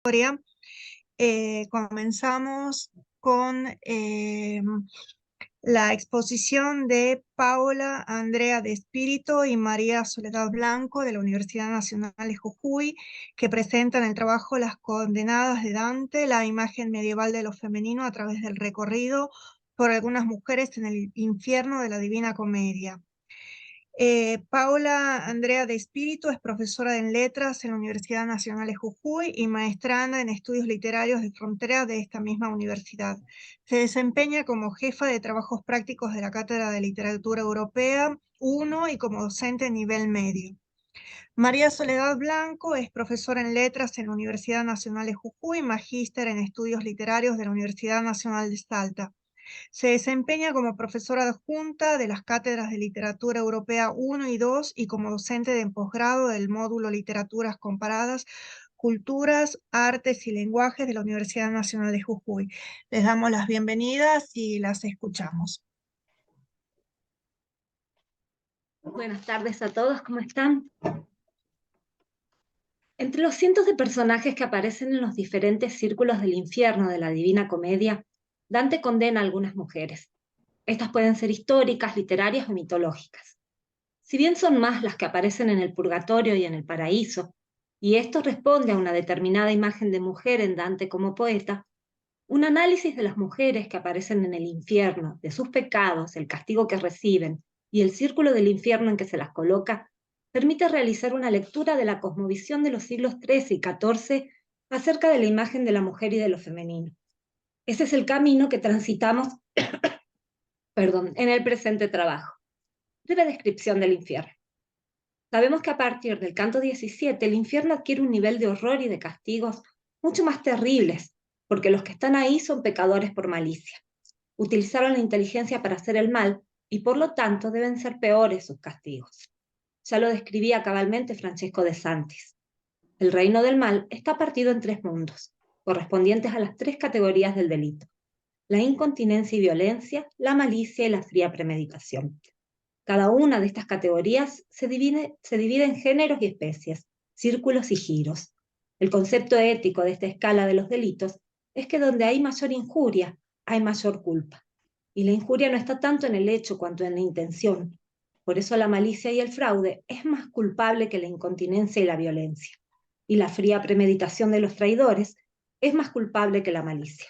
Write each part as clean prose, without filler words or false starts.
historia. Comenzamos con la exposición de Paola Andrea de Espíritu y María Soledad Blanco de la Universidad Nacional de Jujuy, que presentan el trabajo Las Condenadas de Dante, la imagen medieval de lo femenino a través del recorrido por algunas mujeres en el infierno de la Divina Comedia. Paola Andrea de Espíritu es profesora en Letras en la Universidad Nacional de Jujuy y maestranda en Estudios Literarios de Frontera de esta misma universidad. Se desempeña como jefa de trabajos prácticos de la Cátedra de Literatura Europea 1 y como docente en nivel medio. María Soledad Blanco es profesora en Letras en la Universidad Nacional de Jujuy, magíster en Estudios Literarios de la Universidad Nacional de Salta. Se desempeña como profesora adjunta de las cátedras de Literatura Europea 1 y 2 y como docente de posgrado del módulo Literaturas Comparadas, Culturas, Artes y Lenguajes de la Universidad Nacional de Jujuy. Les damos las bienvenidas y las escuchamos. Buenas tardes a todos, ¿cómo están? Entre los cientos de personajes que aparecen en los diferentes círculos del infierno de la Divina Comedia, Dante condena a algunas mujeres. Estas pueden ser históricas, literarias o mitológicas. Si bien son más las que aparecen en el purgatorio y en el paraíso, y esto responde a una determinada imagen de mujer en Dante como poeta, un análisis de las mujeres que aparecen en el infierno, de sus pecados, el castigo que reciben y el círculo del infierno en que se las coloca, permite realizar una lectura de la cosmovisión de los siglos XIII y XIV acerca de la imagen de la mujer y de lo femenino. Ese es el camino que transitamos en el presente trabajo. Breve descripción del infierno. Sabemos que a partir del canto 17 el infierno adquiere un nivel de horror y de castigos mucho más terribles, porque los que están ahí son pecadores por malicia. Utilizaron la inteligencia para hacer el mal y por lo tanto deben ser peores sus castigos. Ya lo describía cabalmente Francesco de Santis. El reino del mal está partido en 3 mundos, correspondientes a las 3 categorías del delito: la incontinencia y violencia, la malicia y la fría premeditación. Cada una de estas categorías se divide en géneros y especies, círculos y giros. El concepto ético de esta escala de los delitos es que donde hay mayor injuria, hay mayor culpa. Y la injuria no está tanto en el hecho cuanto en la intención. Por eso la malicia y el fraude es más culpable que la incontinencia y la violencia. Y la fría premeditación de los traidores es más culpable que la malicia.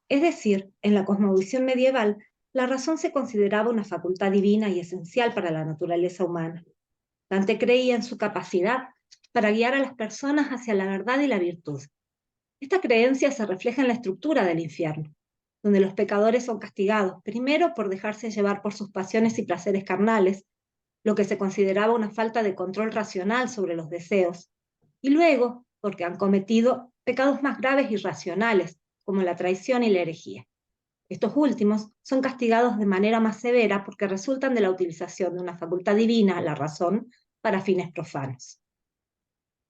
Es decir, en la cosmovisión medieval, la razón se consideraba una facultad divina y esencial para la naturaleza humana. Dante creía en su capacidad para guiar a las personas hacia la verdad y la virtud. Esta creencia se refleja en la estructura del infierno, donde los pecadores son castigados, primero por dejarse llevar por sus pasiones y placeres carnales, lo que se consideraba una falta de control racional sobre los deseos, y luego porque han cometido pecados más graves y irracionales, como la traición y la herejía. Estos últimos son castigados de manera más severa porque resultan de la utilización de una facultad divina, la razón, para fines profanos.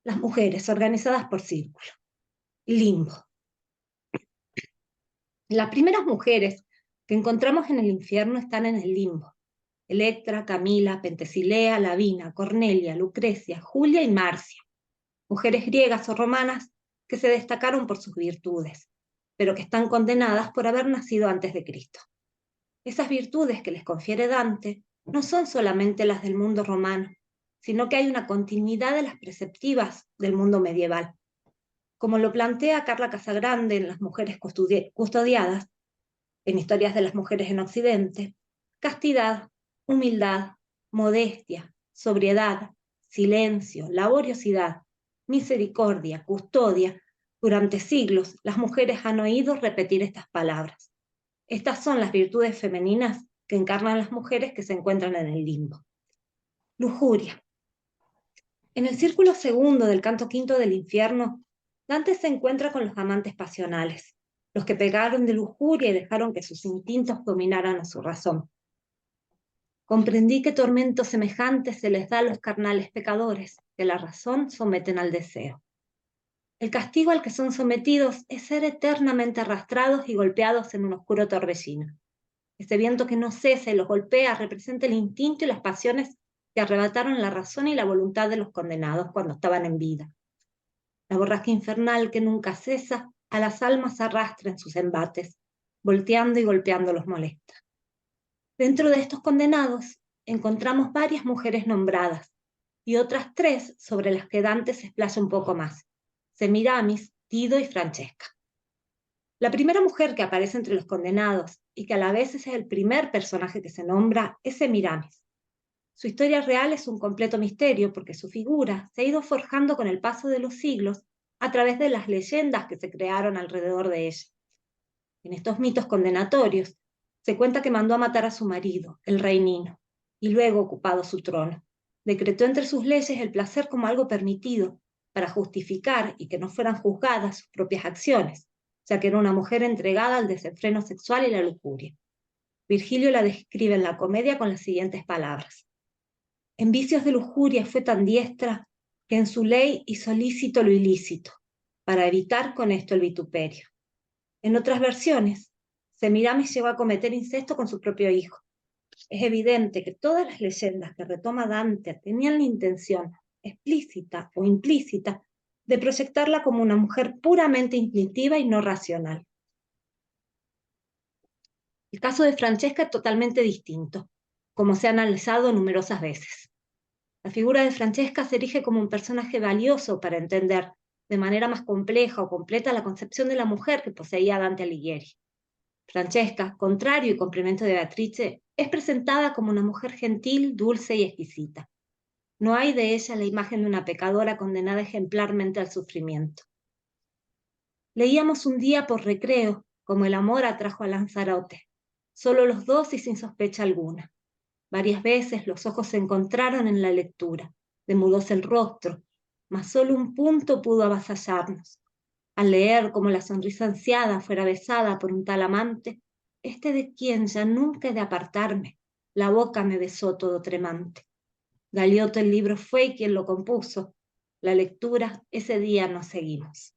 Las mujeres, organizadas por círculo. Limbo. Las primeras mujeres que encontramos en el infierno están en el limbo: Electra, Camila, Pentesilea, Lavina, Cornelia, Lucrecia, Julia y Marcia, mujeres griegas o romanas que se destacaron por sus virtudes, pero que están condenadas por haber nacido antes de Cristo. Esas virtudes que les confiere Dante no son solamente las del mundo romano, sino que hay una continuidad de las preceptivas del mundo medieval. Como lo plantea Carla Casagrande en Las mujeres custodiadas, en Historias de las mujeres en Occidente: castidad, humildad, modestia, sobriedad, silencio, laboriosidad, misericordia, custodia. Durante siglos, las mujeres han oído repetir estas palabras. Estas son las virtudes femeninas que encarnan las mujeres que se encuentran en el limbo. Lujuria. En el círculo segundo del canto quinto del infierno, Dante se encuentra con los amantes pasionales, los que pecaron de lujuria y dejaron que sus instintos dominaran a su razón. Comprendí que tormento semejante se les da a los carnales pecadores, que la razón someten al deseo. El castigo al que son sometidos es ser eternamente arrastrados y golpeados en un oscuro torbellino. Ese viento que no cesa y los golpea representa el instinto y las pasiones que arrebataron la razón y la voluntad de los condenados cuando estaban en vida. La borrasca infernal que nunca cesa, a las almas arrastra en sus embates, volteando y golpeando los molesta. Dentro de estos condenados encontramos varias mujeres nombradas y otras 3 sobre las que Dante se explaya un poco más: Semiramis, Dido y Francesca. La primera mujer que aparece entre los condenados y que a la vez es el primer personaje que se nombra es Semiramis. Su historia real es un completo misterio porque su figura se ha ido forjando con el paso de los siglos a través de las leyendas que se crearon alrededor de ella. En estos mitos condenatorios se cuenta que mandó a matar a su marido, el rey Nino, y luego, ocupado su trono, decretó entre sus leyes el placer como algo permitido para justificar y que no fueran juzgadas sus propias acciones, ya que era una mujer entregada al desenfreno sexual y la lujuria. Virgilio la describe en la comedia con las siguientes palabras: en vicios de lujuria fue tan diestra que en su ley hizo lícito lo ilícito, para evitar con esto el vituperio. En otras versiones, Semiramis llegó a cometer incesto con su propio hijo. Es evidente que todas las leyendas que retoma Dante tenían la intención, explícita o implícita, de proyectarla como una mujer puramente instintiva y no racional. El caso de Francesca es totalmente distinto, como se ha analizado numerosas veces. La figura de Francesca se erige como un personaje valioso para entender de manera más compleja o completa la concepción de la mujer que poseía Dante Alighieri. Francesca, contrario y complemento de Beatrice, es presentada como una mujer gentil, dulce y exquisita. No hay de ella la imagen de una pecadora condenada ejemplarmente al sufrimiento. Leíamos un día por recreo como el amor atrajo a Lanzarote, solo los 2 y sin sospecha alguna. Varias veces los ojos se encontraron en la lectura, demudóse el rostro, mas solo un punto pudo avasallarnos. Al leer como la sonrisa ansiada fuera besada por un tal amante, de quien ya nunca he de apartarme, la boca me besó todo tremante. Galeotto el libro fue y quien lo compuso. La lectura ese día nos seguimos.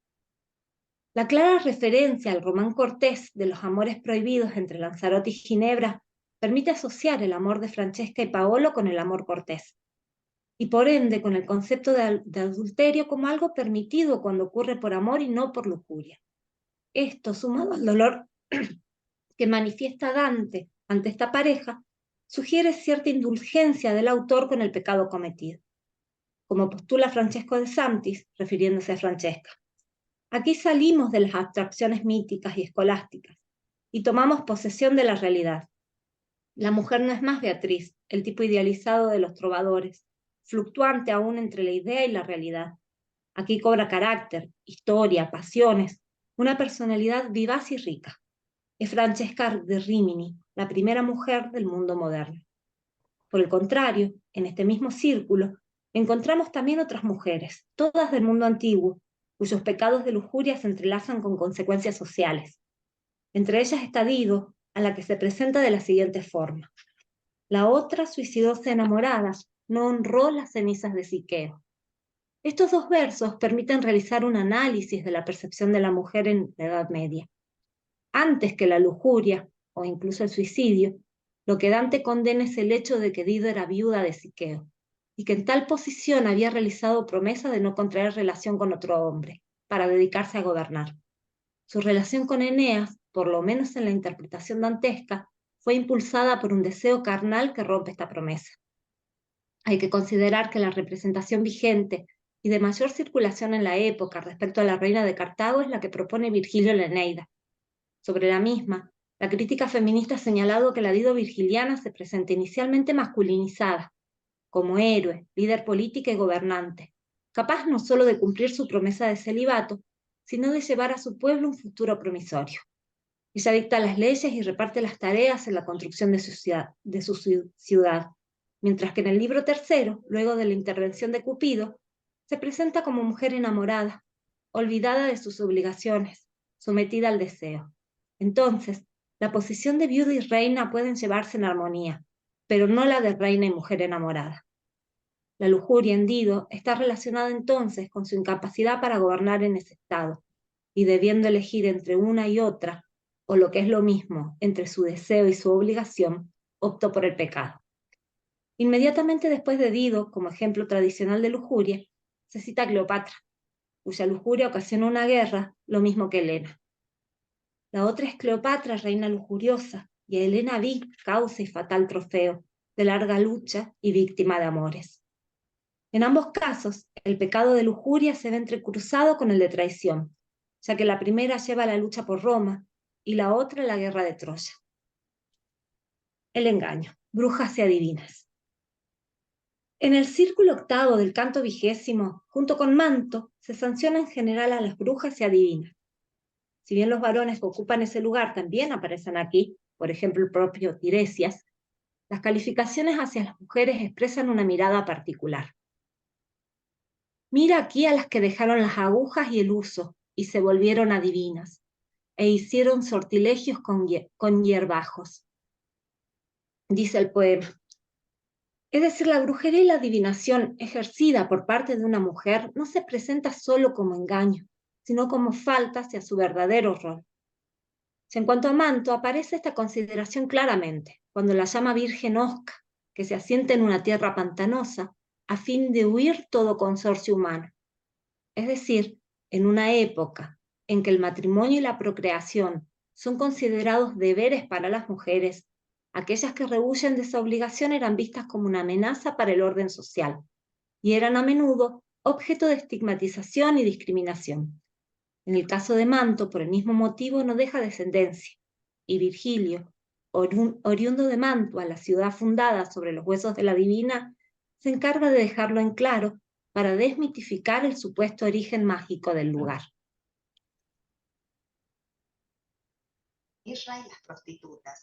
La clara referencia al román cortés de los amores prohibidos entre Lanzarote y Ginebra permite asociar el amor de Francesca y Paolo con el amor cortés, y por ende con el concepto de adulterio como algo permitido cuando ocurre por amor y no por lujuria. Esto, sumado al dolor que manifiesta Dante ante esta pareja, sugiere cierta indulgencia del autor con el pecado cometido, como postula Francesco de Santis, refiriéndose a Francesca. Aquí salimos de las abstracciones míticas y escolásticas y tomamos posesión de la realidad. La mujer no es más Beatriz, el tipo idealizado de los trovadores, fluctuante aún entre la idea y la realidad. Aquí cobra carácter, historia, pasiones, una personalidad vivaz y rica. Es Francesca de Rimini, la primera mujer del mundo moderno. Por el contrario, en este mismo círculo, encontramos también otras mujeres, todas del mundo antiguo, cuyos pecados de lujuria se entrelazan con consecuencias sociales. Entre ellas está Dido, a la que se presenta de la siguiente forma: la otra suicidóse enamorada, no honró las cenizas de Siqueo. Estos 2 versos permiten realizar un análisis de la percepción de la mujer en la Edad Media. Antes que la lujuria, o incluso el suicidio, lo que Dante condena es el hecho de que Dido era viuda de Siqueo, y que en tal posición había realizado promesa de no contraer relación con otro hombre, para dedicarse a gobernar. Su relación con Eneas, por lo menos en la interpretación dantesca, fue impulsada por un deseo carnal que rompe esta promesa. Hay que considerar que la representación vigente y de mayor circulación en la época respecto a la reina de Cartago es la que propone Virgilio en la Eneida. Sobre la misma, la crítica feminista ha señalado que la Dido virgiliana se presenta inicialmente masculinizada, como héroe, líder política y gobernante, capaz no solo de cumplir su promesa de celibato, sino de llevar a su pueblo un futuro promisorio. Ella dicta las leyes y reparte las tareas en la construcción de su ciudad, mientras que en el libro 3, luego de la intervención de Cupido, se presenta como mujer enamorada, olvidada de sus obligaciones, sometida al deseo. Entonces, la posición de viuda y reina pueden llevarse en armonía, pero no la de reina y mujer enamorada. La lujuria en Dido está relacionada entonces con su incapacidad para gobernar en ese estado, y debiendo elegir entre una y otra, o lo que es lo mismo, entre su deseo y su obligación, optó por el pecado. Inmediatamente después de Dido, como ejemplo tradicional de lujuria, se cita a Cleopatra. cuya lujuria ocasionó una guerra, lo mismo que Helena. La otra es Cleopatra, reina lujuriosa, y a Helena vi, causa y fatal trofeo, de larga lucha y víctima de amores. En ambos casos, el pecado de lujuria se ve entrecruzado con el de traición, ya que la primera lleva la lucha por Roma y la otra la guerra de Troya. El engaño, brujas y adivinas. En el círculo octavo del canto 20, junto con manto, se sanciona en general a las brujas y adivinas. Si bien los varones que ocupan ese lugar también aparecen aquí, por ejemplo el propio Tiresias, las calificaciones hacia las mujeres expresan una mirada particular. Mira aquí a las que dejaron las agujas y el uso, y se volvieron adivinas, e hicieron sortilegios con hierbajos. Dice el poema. Es decir, la brujería y la adivinación ejercida por parte de una mujer no se presenta solo como engaño, sino como falta hacia su verdadero rol. En cuanto a manto, aparece esta consideración claramente, cuando la llama virgen Osca, que se asienta en una tierra pantanosa, a fin de huir todo consorcio humano. Es decir, en una época en que el matrimonio y la procreación son considerados deberes para las mujeres, aquellas que rehuyen de esa obligación eran vistas como una amenaza para el orden social, y eran a menudo objeto de estigmatización y discriminación. En el caso de Manto, por el mismo motivo, no deja descendencia, y Virgilio, oriundo de Mantua, la ciudad fundada sobre los huesos de la divina, se encarga de dejarlo en claro para desmitificar el supuesto origen mágico del lugar. Mirra y las prostitutas.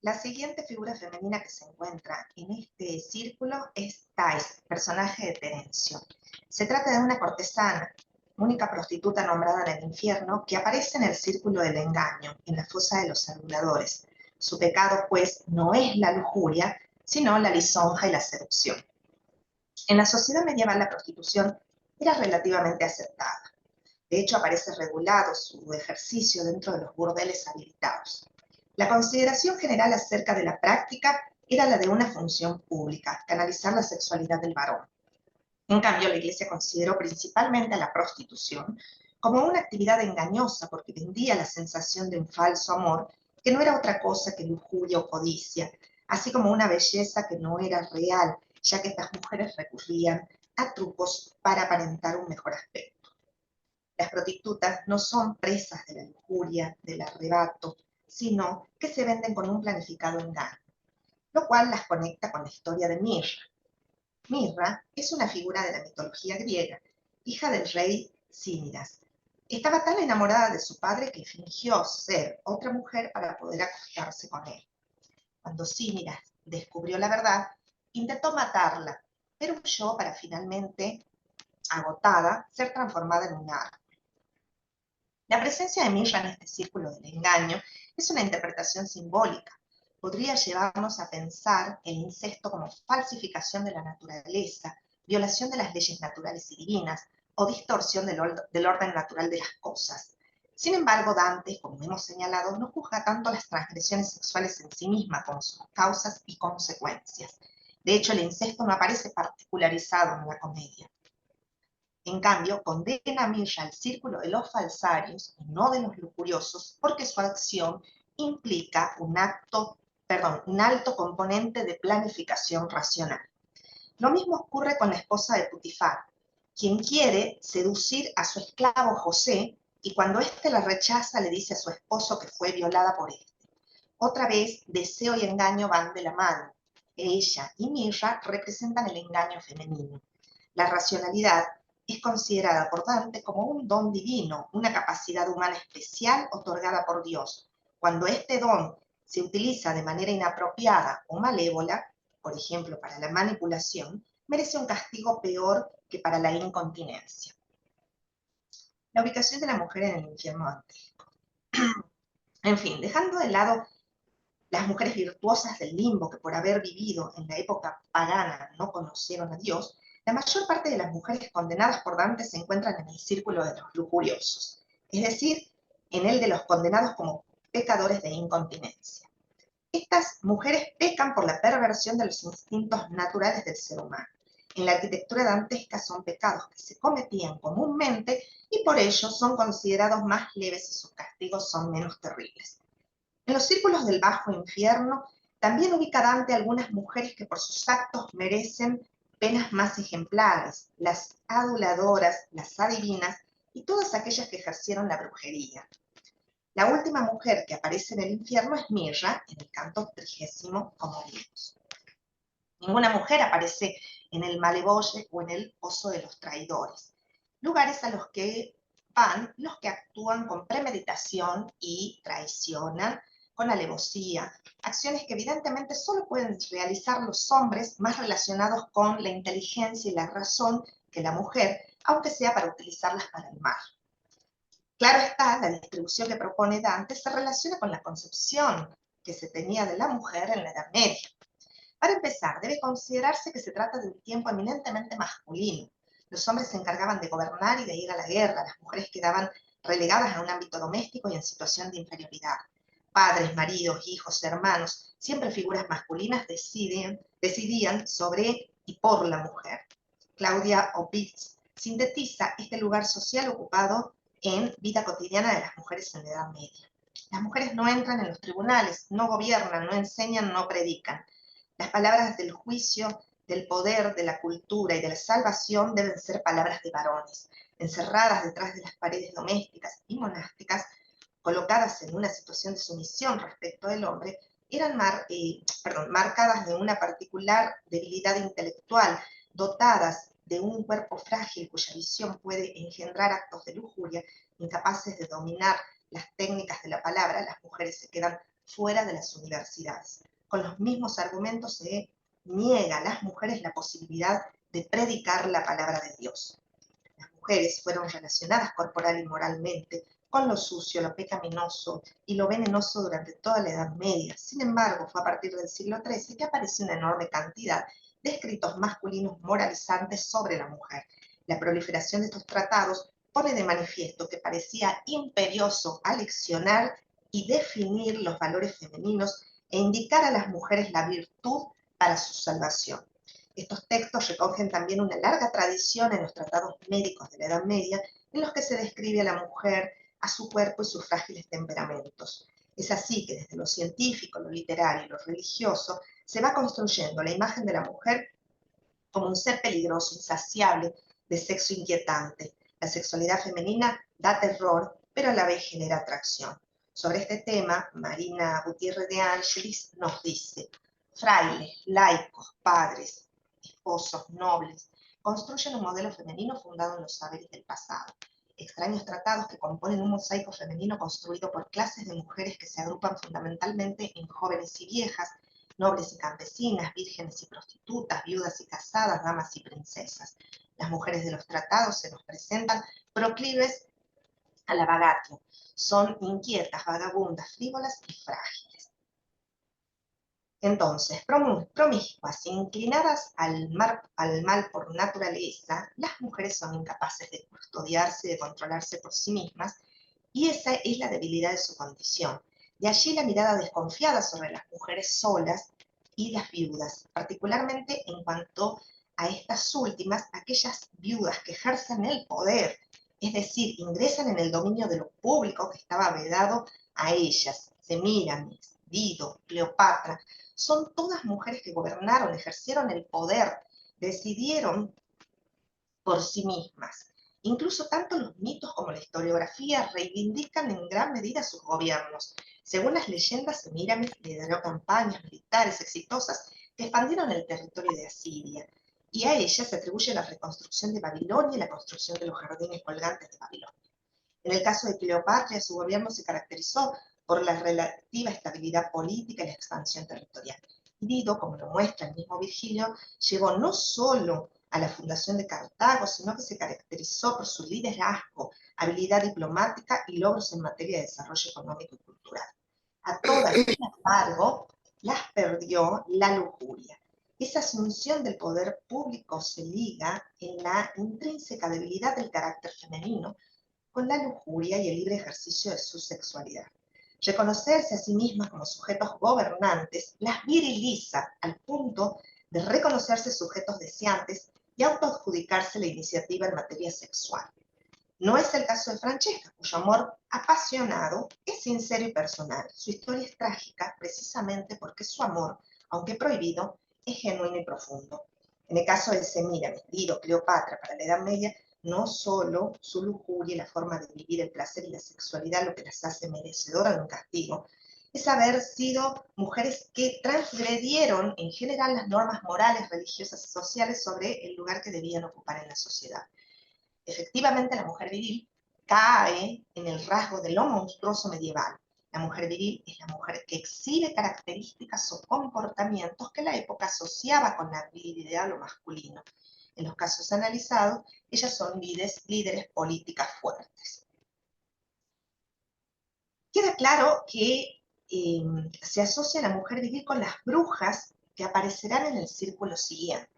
La siguiente figura femenina que se encuentra en este círculo es Thais, personaje de Terencio. Se trata de una cortesana, única prostituta nombrada en el infierno, que aparece en el círculo del engaño, en la fosa de los aduladores. Su pecado, pues, no es la lujuria, sino la lisonja y la seducción. En la sociedad medieval la prostitución era relativamente aceptada. De hecho, aparece regulado su ejercicio dentro de los burdeles habilitados. La consideración general acerca de la práctica era la de una función pública, canalizar la sexualidad del varón. En cambio, la Iglesia consideró principalmente a la prostitución como una actividad engañosa porque vendía la sensación de un falso amor que no era otra cosa que lujuria o codicia, así como una belleza que no era real, ya que estas mujeres recurrían a trucos para aparentar un mejor aspecto. Las prostitutas no son presas de la lujuria, del arrebato, sino que se venden con un planificado engaño, lo cual las conecta con la historia de Mirra. Mirra es una figura de la mitología griega, hija del rey Cínidas. Estaba tan enamorada de su padre que fingió ser otra mujer para poder acostarse con él. Cuando Cínidas descubrió la verdad, intentó matarla, pero huyó para finalmente, agotada, ser transformada en un árbol. La presencia de Mirra en este círculo del engaño es una interpretación simbólica. Podría llevarnos a pensar el incesto como falsificación de la naturaleza, violación de las leyes naturales y divinas, o distorsión del orden natural de las cosas. Sin embargo, Dante, como hemos señalado, no juzga tanto las transgresiones sexuales en sí mismas como sus causas y consecuencias. De hecho, el incesto no aparece particularizado en la comedia. En cambio, condena a Mirra al círculo de los falsarios y no de los lujuriosos, porque su acción implica un alto componente de planificación racional. Lo mismo ocurre con la esposa de Putifar, quien quiere seducir a su esclavo José y cuando éste la rechaza le dice a su esposo que fue violada por éste. Otra vez, deseo y engaño van de la mano. Ella y Mirra representan el engaño femenino. La racionalidad es considerada por Dante como un don divino, una capacidad humana especial otorgada por Dios. Cuando este don se utiliza de manera inapropiada o malévola, por ejemplo para la manipulación, merece un castigo peor que para la incontinencia. La ubicación de la mujer en el infierno dantesco. En fin, dejando de lado las mujeres virtuosas del limbo que por haber vivido en la época pagana no conocieron a Dios, la mayor parte de las mujeres condenadas por Dante se encuentran en el círculo de los lujuriosos, es decir, en el de los condenados como pecadores de incontinencia. Estas mujeres pecan por la perversión de los instintos naturales del ser humano. en la arquitectura dantesca son pecados que se cometían comúnmente y por ello son considerados más leves y sus castigos son menos terribles. En los círculos del bajo infierno también ubica Dante algunas mujeres que por sus actos merecen penas más ejemplares, las aduladoras, las adivinas y todas aquellas que ejercieron la brujería. La última mujer que aparece en el infierno es Mirra, en el canto 30, como vimos. Ninguna mujer aparece en el Malevoye o en el Pozo de los Traidores, lugares a los que van los que actúan con premeditación y traicionan con alevosía, acciones que evidentemente solo pueden realizar los hombres más relacionados con la inteligencia y la razón que la mujer, aunque sea para utilizarlas para el mal. Claro está, la distribución que propone Dante se relaciona con la concepción que se tenía de la mujer en la Edad Media. Para empezar, debe considerarse que se trata de un tiempo eminentemente masculino. Los hombres se encargaban de gobernar y de ir a la guerra, las mujeres quedaban relegadas a un ámbito doméstico y en situación de inferioridad. Padres, maridos, hijos, hermanos, siempre figuras masculinas decidían sobre y por la mujer. Claudia Opitz sintetiza este lugar social ocupado en vida cotidiana de las mujeres en la Edad Media. Las mujeres no entran en los tribunales, no gobiernan, no enseñan, no predican. Las palabras del juicio, del poder, de la cultura y de la salvación deben ser palabras de varones, encerradas detrás de las paredes domésticas y monásticas, colocadas en una situación de sumisión respecto del hombre, eran marcadas de una particular debilidad intelectual, dotadas de un cuerpo frágil cuya visión puede engendrar actos de lujuria, incapaces de dominar las técnicas de la palabra, las mujeres se quedan fuera de las universidades. Con los mismos argumentos se niega a las mujeres la posibilidad de predicar la palabra de Dios. Las mujeres fueron relacionadas corporal y moralmente con lo sucio, lo pecaminoso y lo venenoso durante toda la Edad Media. Sin embargo, fue a partir del siglo XIII que apareció una enorme cantidad de escritos masculinos moralizantes sobre la mujer. La proliferación de estos tratados pone de manifiesto que parecía imperioso aleccionar y definir los valores femeninos e indicar a las mujeres la virtud para su salvación. Estos textos recogen también una larga tradición en los tratados médicos de la Edad Media, en los que se describe a la mujer, a su cuerpo y sus frágiles temperamentos. Es así que desde lo científico, lo literario y lo religioso se va construyendo la imagen de la mujer como un ser peligroso, insaciable, de sexo inquietante. La sexualidad femenina da terror, pero a la vez genera atracción. Sobre este tema, Marina Gutiérrez de Ángelis nos dice: frailes, laicos, padres, esposos, nobles, construyen un modelo femenino fundado en los saberes del pasado. Extraños tratados que componen un mosaico femenino construido por clases de mujeres que se agrupan fundamentalmente en jóvenes y viejas, nobles y campesinas, vírgenes y prostitutas, viudas y casadas, damas y princesas. Las mujeres de los tratados se nos presentan proclives a la vagancia, son inquietas, vagabundas, frívolas y frágiles. Entonces, promiscuas, inclinadas al mal por naturaleza, las mujeres son incapaces de custodiarse y de controlarse por sí mismas, y esa es la debilidad de su condición. De allí la mirada desconfiada sobre las mujeres solas y las viudas, particularmente en cuanto a estas últimas, aquellas viudas que ejercen el poder, es decir, ingresan en el dominio de lo público que estaba vedado a ellas. Semíramis, Dido, Cleopatra, son todas mujeres que gobernaron, ejercieron el poder, decidieron por sí mismas. Incluso tanto los mitos como la historiografía reivindican en gran medida sus gobiernos. Según las leyendas, Semíramis lideró campañas militares exitosas que expandieron el territorio de Asiria, y a ella se atribuye la reconstrucción de Babilonia y la construcción de los jardines colgantes de Babilonia. En el caso de Cleopatra, su gobierno se caracterizó por la relativa estabilidad política y la expansión territorial. Dido, como lo muestra el mismo Virgilio, llegó no solo a la fundación de Cartago, sino que se caracterizó por su liderazgo, habilidad diplomática y logros en materia de desarrollo económico y cultural. A todas, sin embargo, las perdió la lujuria. Esa asunción del poder público se liga en la intrínseca debilidad del carácter femenino, con la lujuria y el libre ejercicio de su sexualidad. Reconocerse a sí mismas como sujetos gobernantes las viriliza al punto de reconocerse sujetos deseantes y autoadjudicarse la iniciativa en materia sexual. No es el caso de Francesca, cuyo amor apasionado es sincero y personal. Su historia es trágica precisamente porque su amor, aunque prohibido, es genuino y profundo. En el caso de Semíramis, Dido, Cleopatra, para la Edad Media, no solo su lujuria y la forma de vivir el placer y la sexualidad lo que las hace merecedoras de un castigo, es haber sido mujeres que transgredieron en general las normas morales, religiosas y sociales sobre el lugar que debían ocupar en la sociedad. Efectivamente, la mujer viril cae en el rasgo de lo monstruoso medieval. La mujer viril es la mujer que exhibe características o comportamientos que la época asociaba con la virilidad o lo masculino. En los casos analizados, ellas son líderes políticas fuertes. Queda claro que se asocia a la mujer viril con las brujas que aparecerán en el círculo siguiente.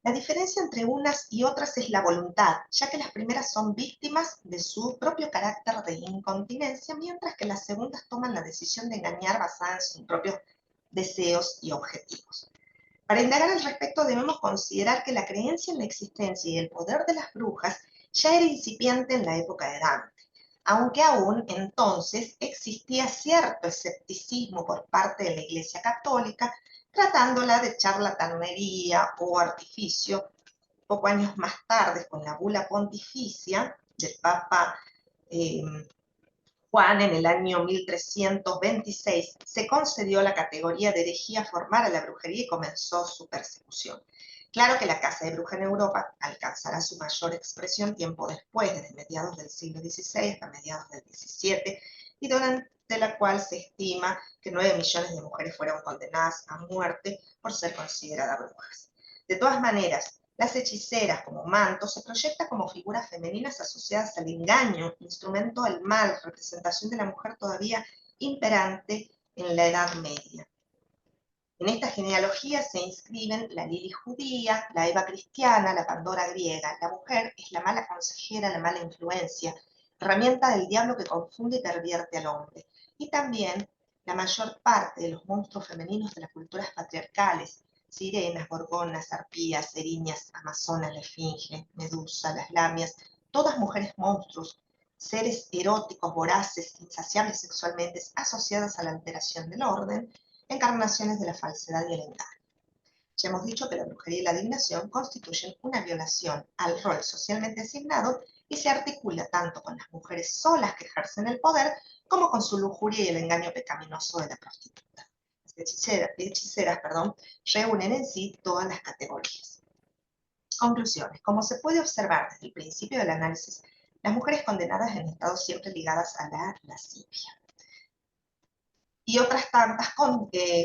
La diferencia entre unas y otras es la voluntad, ya que las primeras son víctimas de su propio carácter de incontinencia, mientras que las segundas toman la decisión de engañar basada en sus propios deseos y objetivos. Para indagar al respecto debemos considerar que la creencia en la existencia y el poder de las brujas ya era incipiente en la época de Dante, aunque aún entonces existía cierto escepticismo por parte de la Iglesia Católica, tratándola de charlatanería o artificio. Pocos años más tarde, con la bula pontificia del Papa Juan, en el año 1326, se concedió la categoría de herejía formal a la brujería y comenzó su persecución. Claro que la caza de bruja en Europa alcanzará su mayor expresión tiempo después, desde mediados del siglo XVI hasta mediados del XVII, y durante la cual se estima que 9 millones de mujeres fueron condenadas a muerte por ser consideradas brujas. De todas maneras, las hechiceras como manto se proyecta como figuras femeninas asociadas al engaño, instrumento del mal, representación de la mujer todavía imperante en la Edad Media. En esta genealogía se inscriben la Lili judía, la Eva cristiana, la Pandora griega. La mujer es la mala consejera, la mala influencia, herramienta del diablo que confunde y pervierte al hombre. Y también la mayor parte de los monstruos femeninos de las culturas patriarcales, sirenas, gorgonas, arpías, eriñas, amazonas, la esfinge, medusa, las lamias, todas mujeres monstruos, seres eróticos, voraces, insaciables sexualmente, asociadas a la alteración del orden, encarnaciones de la falsedad y el engaño. Ya hemos dicho que la brujería y la adivinación constituyen una violación al rol socialmente asignado y se articula tanto con las mujeres solas que ejercen el poder como con su lujuria y el engaño pecaminoso de la prostituta. Las hechiceras, reúnen en sí todas las categorías. Conclusiones. Como se puede observar desde el principio del análisis, las mujeres condenadas han estado siempre ligadas a la lascivia, y otras tantas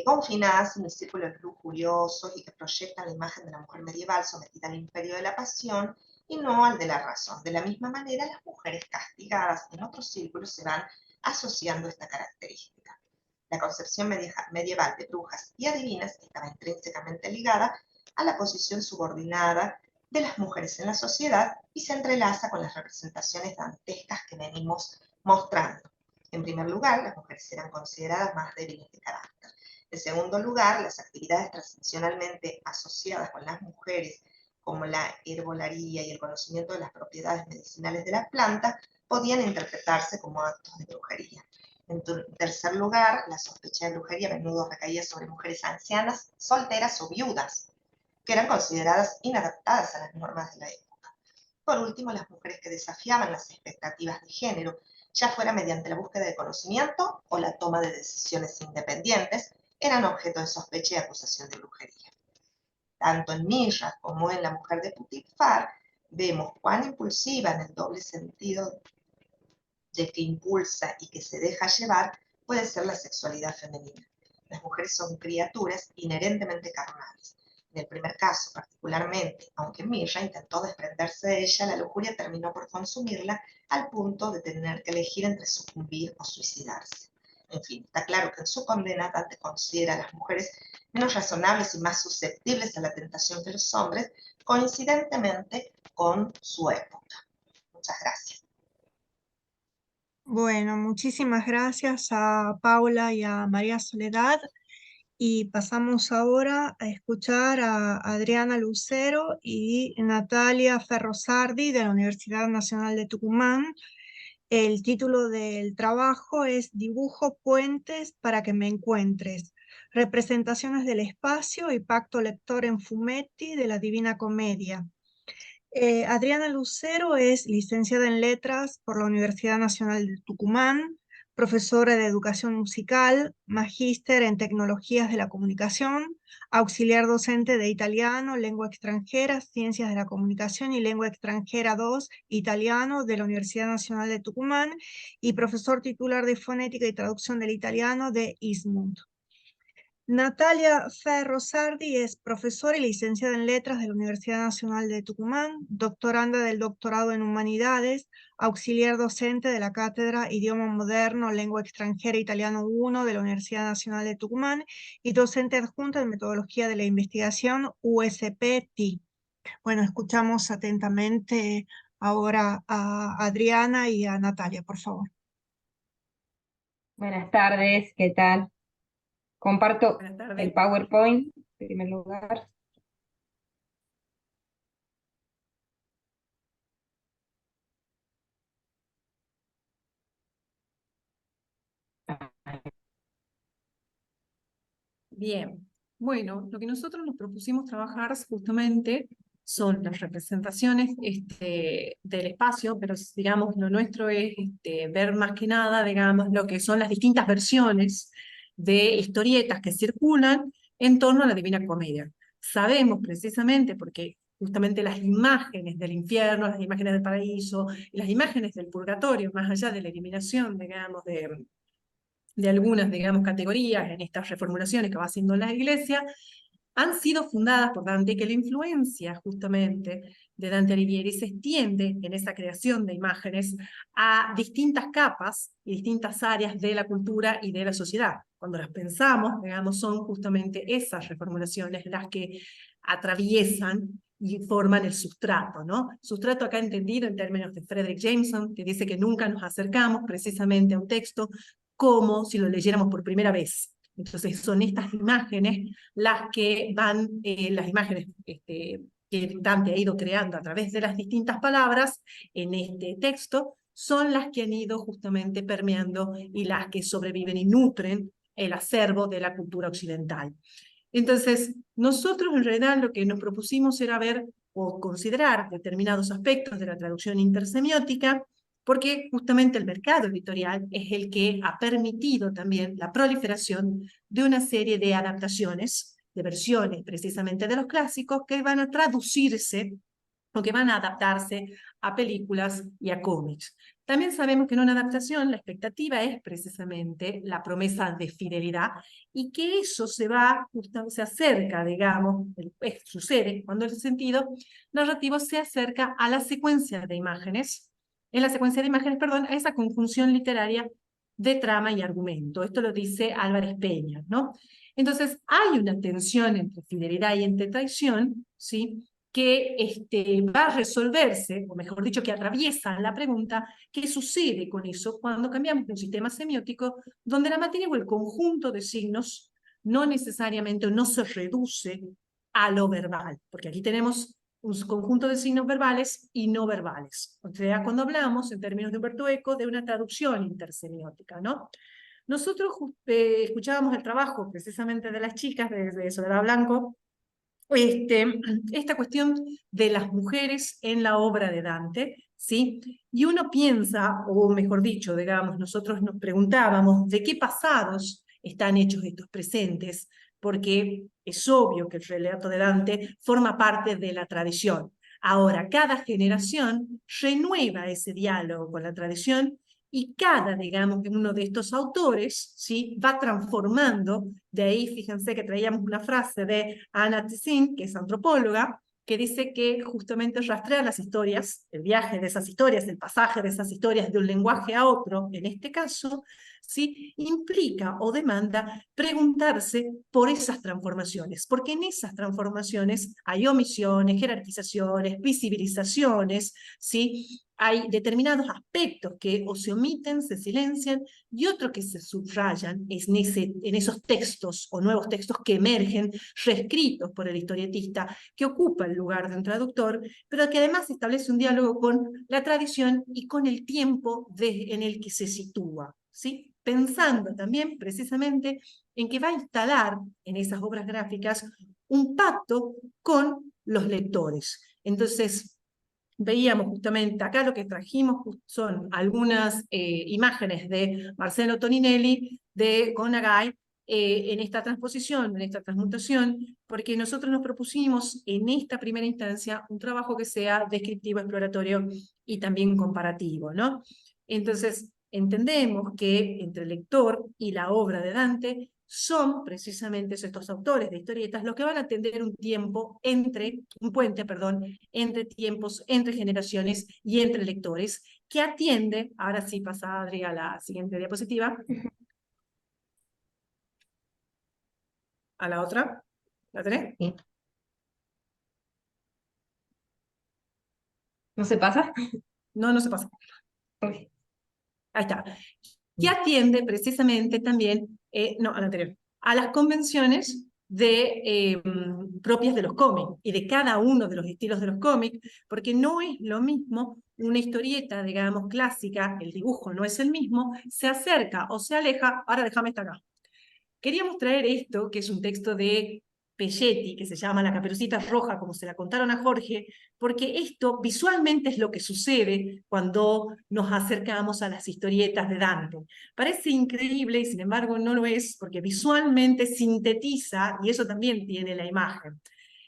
confinadas en el círculo de lujuriosos y que proyectan la imagen de la mujer medieval sometida al imperio de la pasión y no al de la razón. De la misma manera, las mujeres castigadas en otros círculos se van asociando esta característica. La concepción medieval de brujas y adivinas estaba intrínsecamente ligada a la posición subordinada de las mujeres en la sociedad y se entrelaza con las representaciones dantescas que venimos mostrando. En primer lugar, las mujeres eran consideradas más débiles de carácter. En segundo lugar, las actividades tradicionalmente asociadas con las mujeres, como la herbolaría y el conocimiento de las propiedades medicinales de las plantas, podían interpretarse como actos de brujería. En tercer lugar, la sospecha de brujería a menudo recaía sobre mujeres ancianas, solteras o viudas, que eran consideradas inadaptadas a las normas de la época. Por último, las mujeres que desafiaban las expectativas de género, ya fuera mediante la búsqueda de conocimiento o la toma de decisiones independientes, eran objeto de sospecha y acusación de brujería. Tanto en Mirra como en la mujer de Putifar, vemos cuán impulsiva en el doble sentido de que impulsa y que se deja llevar puede ser la sexualidad femenina. Las mujeres son criaturas inherentemente carnales. En el primer caso, particularmente, aunque Mirra intentó desprenderse de ella, la lujuria terminó por consumirla al punto de tener que elegir entre sucumbir o suicidarse. En fin, está claro que en su condena Dante considera a las mujeres menos razonables y más susceptibles a la tentación que los hombres, coincidentemente con su época. Muchas gracias. Bueno, muchísimas gracias a Paula y a María Soledad. Y pasamos ahora a escuchar a Adriana Lucero y Natalia Ferrosardi de la Universidad Nacional de Tucumán. El título del trabajo es Dibujo puentes para que me encuentres. Representaciones del espacio y pacto lector en fumetti de la Divina Comedia. Adriana Lucero es licenciada en Letras por la Universidad Nacional de Tucumán, profesora de Educación Musical, magíster en Tecnologías de la Comunicación, auxiliar docente de Italiano, Lengua Extranjera, Ciencias de la Comunicación y Lengua Extranjera 2, Italiano, de la Universidad Nacional de Tucumán, y profesor titular de Fonética y Traducción del Italiano de ISMUT. Natalia Ferrosardi es profesora y licenciada en Letras de la Universidad Nacional de Tucumán, doctoranda del doctorado en Humanidades, auxiliar docente de la Cátedra Idioma Moderno, Lengua Extranjera Italiano 1 de la Universidad Nacional de Tucumán y docente adjunta de Metodología de la Investigación USP-TI. Bueno, escuchamos atentamente ahora a Adriana y a Natalia, por favor. Buenas tardes, ¿qué tal? Comparto Buenas tardes. el PowerPoint, en primer lugar. Bien, bueno, lo que nosotros nos propusimos trabajar justamente son las representaciones del espacio, pero digamos lo nuestro es ver más que nada, digamos, lo que son las distintas versiones de historietas que circulan en torno a la Divina Comedia. Sabemos precisamente porque justamente las imágenes del infierno, las imágenes del paraíso, las imágenes del purgatorio, más allá de la eliminación, digamos, de algunas, digamos, categorías en estas reformulaciones que va haciendo la Iglesia, han sido fundadas por Dante, que la influencia justamente de Dante Alighieri se extiende en esa creación de imágenes a distintas capas y distintas áreas de la cultura y de la sociedad. Cuando las pensamos, digamos, son justamente esas reformulaciones las que atraviesan y forman el sustrato, ¿no? Sustrato acá entendido en términos de Frederick Jameson, que dice que nunca nos acercamos precisamente a un texto como si lo leyéramos por primera vez. Entonces son estas imágenes las que van, las imágenes que Dante ha ido creando a través de las distintas palabras en este texto, son las que han ido justamente permeando y las que sobreviven y nutren el acervo de la cultura occidental. Entonces, nosotros en realidad lo que nos propusimos era ver o considerar determinados aspectos de la traducción intersemiótica, porque justamente el mercado editorial es el que ha permitido también la proliferación de una serie de adaptaciones, de versiones precisamente de los clásicos que van a traducirse o que van a adaptarse a películas y a cómics. También sabemos que en una adaptación la expectativa es precisamente la promesa de fidelidad y que eso se acerca, digamos, sucede cuando el sentido narrativo se acerca a la secuencia de imágenes, en la secuencia de imágenes, perdón, a esa conjunción literaria de trama y argumento. Esto lo dice Álvarez Peña, ¿no? Entonces, hay una tensión entre fidelidad y entre traición, ¿sí?, que va a resolverse, o mejor dicho, que atraviesa la pregunta, ¿qué sucede con eso cuando cambiamos de un sistema semiótico donde la materia o el conjunto de signos no necesariamente no se reduce a lo verbal? Porque aquí tenemos un conjunto de signos verbales y no verbales. O sea, cuando hablamos, en términos de Humberto Eco, de una traducción intersemiótica, ¿no? Nosotros escuchábamos el trabajo precisamente de las chicas de Soledad Blanco, esta cuestión de las mujeres en la obra de Dante, ¿sí? Y uno piensa, o mejor dicho, digamos, nosotros nos preguntábamos de qué pasados están hechos estos presentes, porque es obvio que el relato de Dante forma parte de la tradición. Ahora, cada generación renueva ese diálogo con la tradición y cada, digamos, uno de estos autores, ¿sí?, va transformando. De ahí, fíjense que traíamos una frase de Anna Tessin, que es antropóloga, que dice que justamente rastrear las historias, el viaje de esas historias, el pasaje de esas historias de un lenguaje a otro, en este caso, ¿sí?, implica o demanda preguntarse por esas transformaciones, porque en esas transformaciones hay omisiones, jerarquizaciones, visibilizaciones, ¿sí?, hay determinados aspectos que o se omiten, se silencian, y otros que se subrayan en esos textos o nuevos textos que emergen, reescritos por el historietista, que ocupa el lugar de un traductor, pero que además establece un diálogo con la tradición y con el tiempo en el que se sitúa, ¿sí? Pensando también precisamente en que va a instalar en esas obras gráficas un pacto con los lectores. Entonces, veíamos justamente acá lo que trajimos son algunas imágenes de Marcello Toninelli, de Gonagai, en esta transposición, en esta transmutación, porque nosotros nos propusimos en esta primera instancia un trabajo que sea descriptivo, exploratorio y también comparativo, ¿no? Entonces, entendemos que entre el lector y la obra de Dante son precisamente estos autores de historietas los que van a tender un puente, perdón, entre tiempos, entre generaciones y entre lectores, que atiende, ahora sí pasa Adri a la siguiente diapositiva, a la otra, ¿la tenés? Sí. ¿No se pasa? No, no se pasa. Ok. Ahí está. Que atiende precisamente también, no, al anterior, a las convenciones propias de los cómics y de cada uno de los estilos de los cómics, porque no es lo mismo una historieta, digamos, clásica, el dibujo no es el mismo, se acerca o se aleja. Ahora déjame estar acá. Queríamos traer esto, que es un texto de Pelletti, que se llama La Caperucita Roja, como se la contaron a Jorge, porque esto visualmente es lo que sucede cuando nos acercamos a las historietas de Dante. Parece increíble y sin embargo no lo es, porque visualmente sintetiza, y eso también tiene la imagen.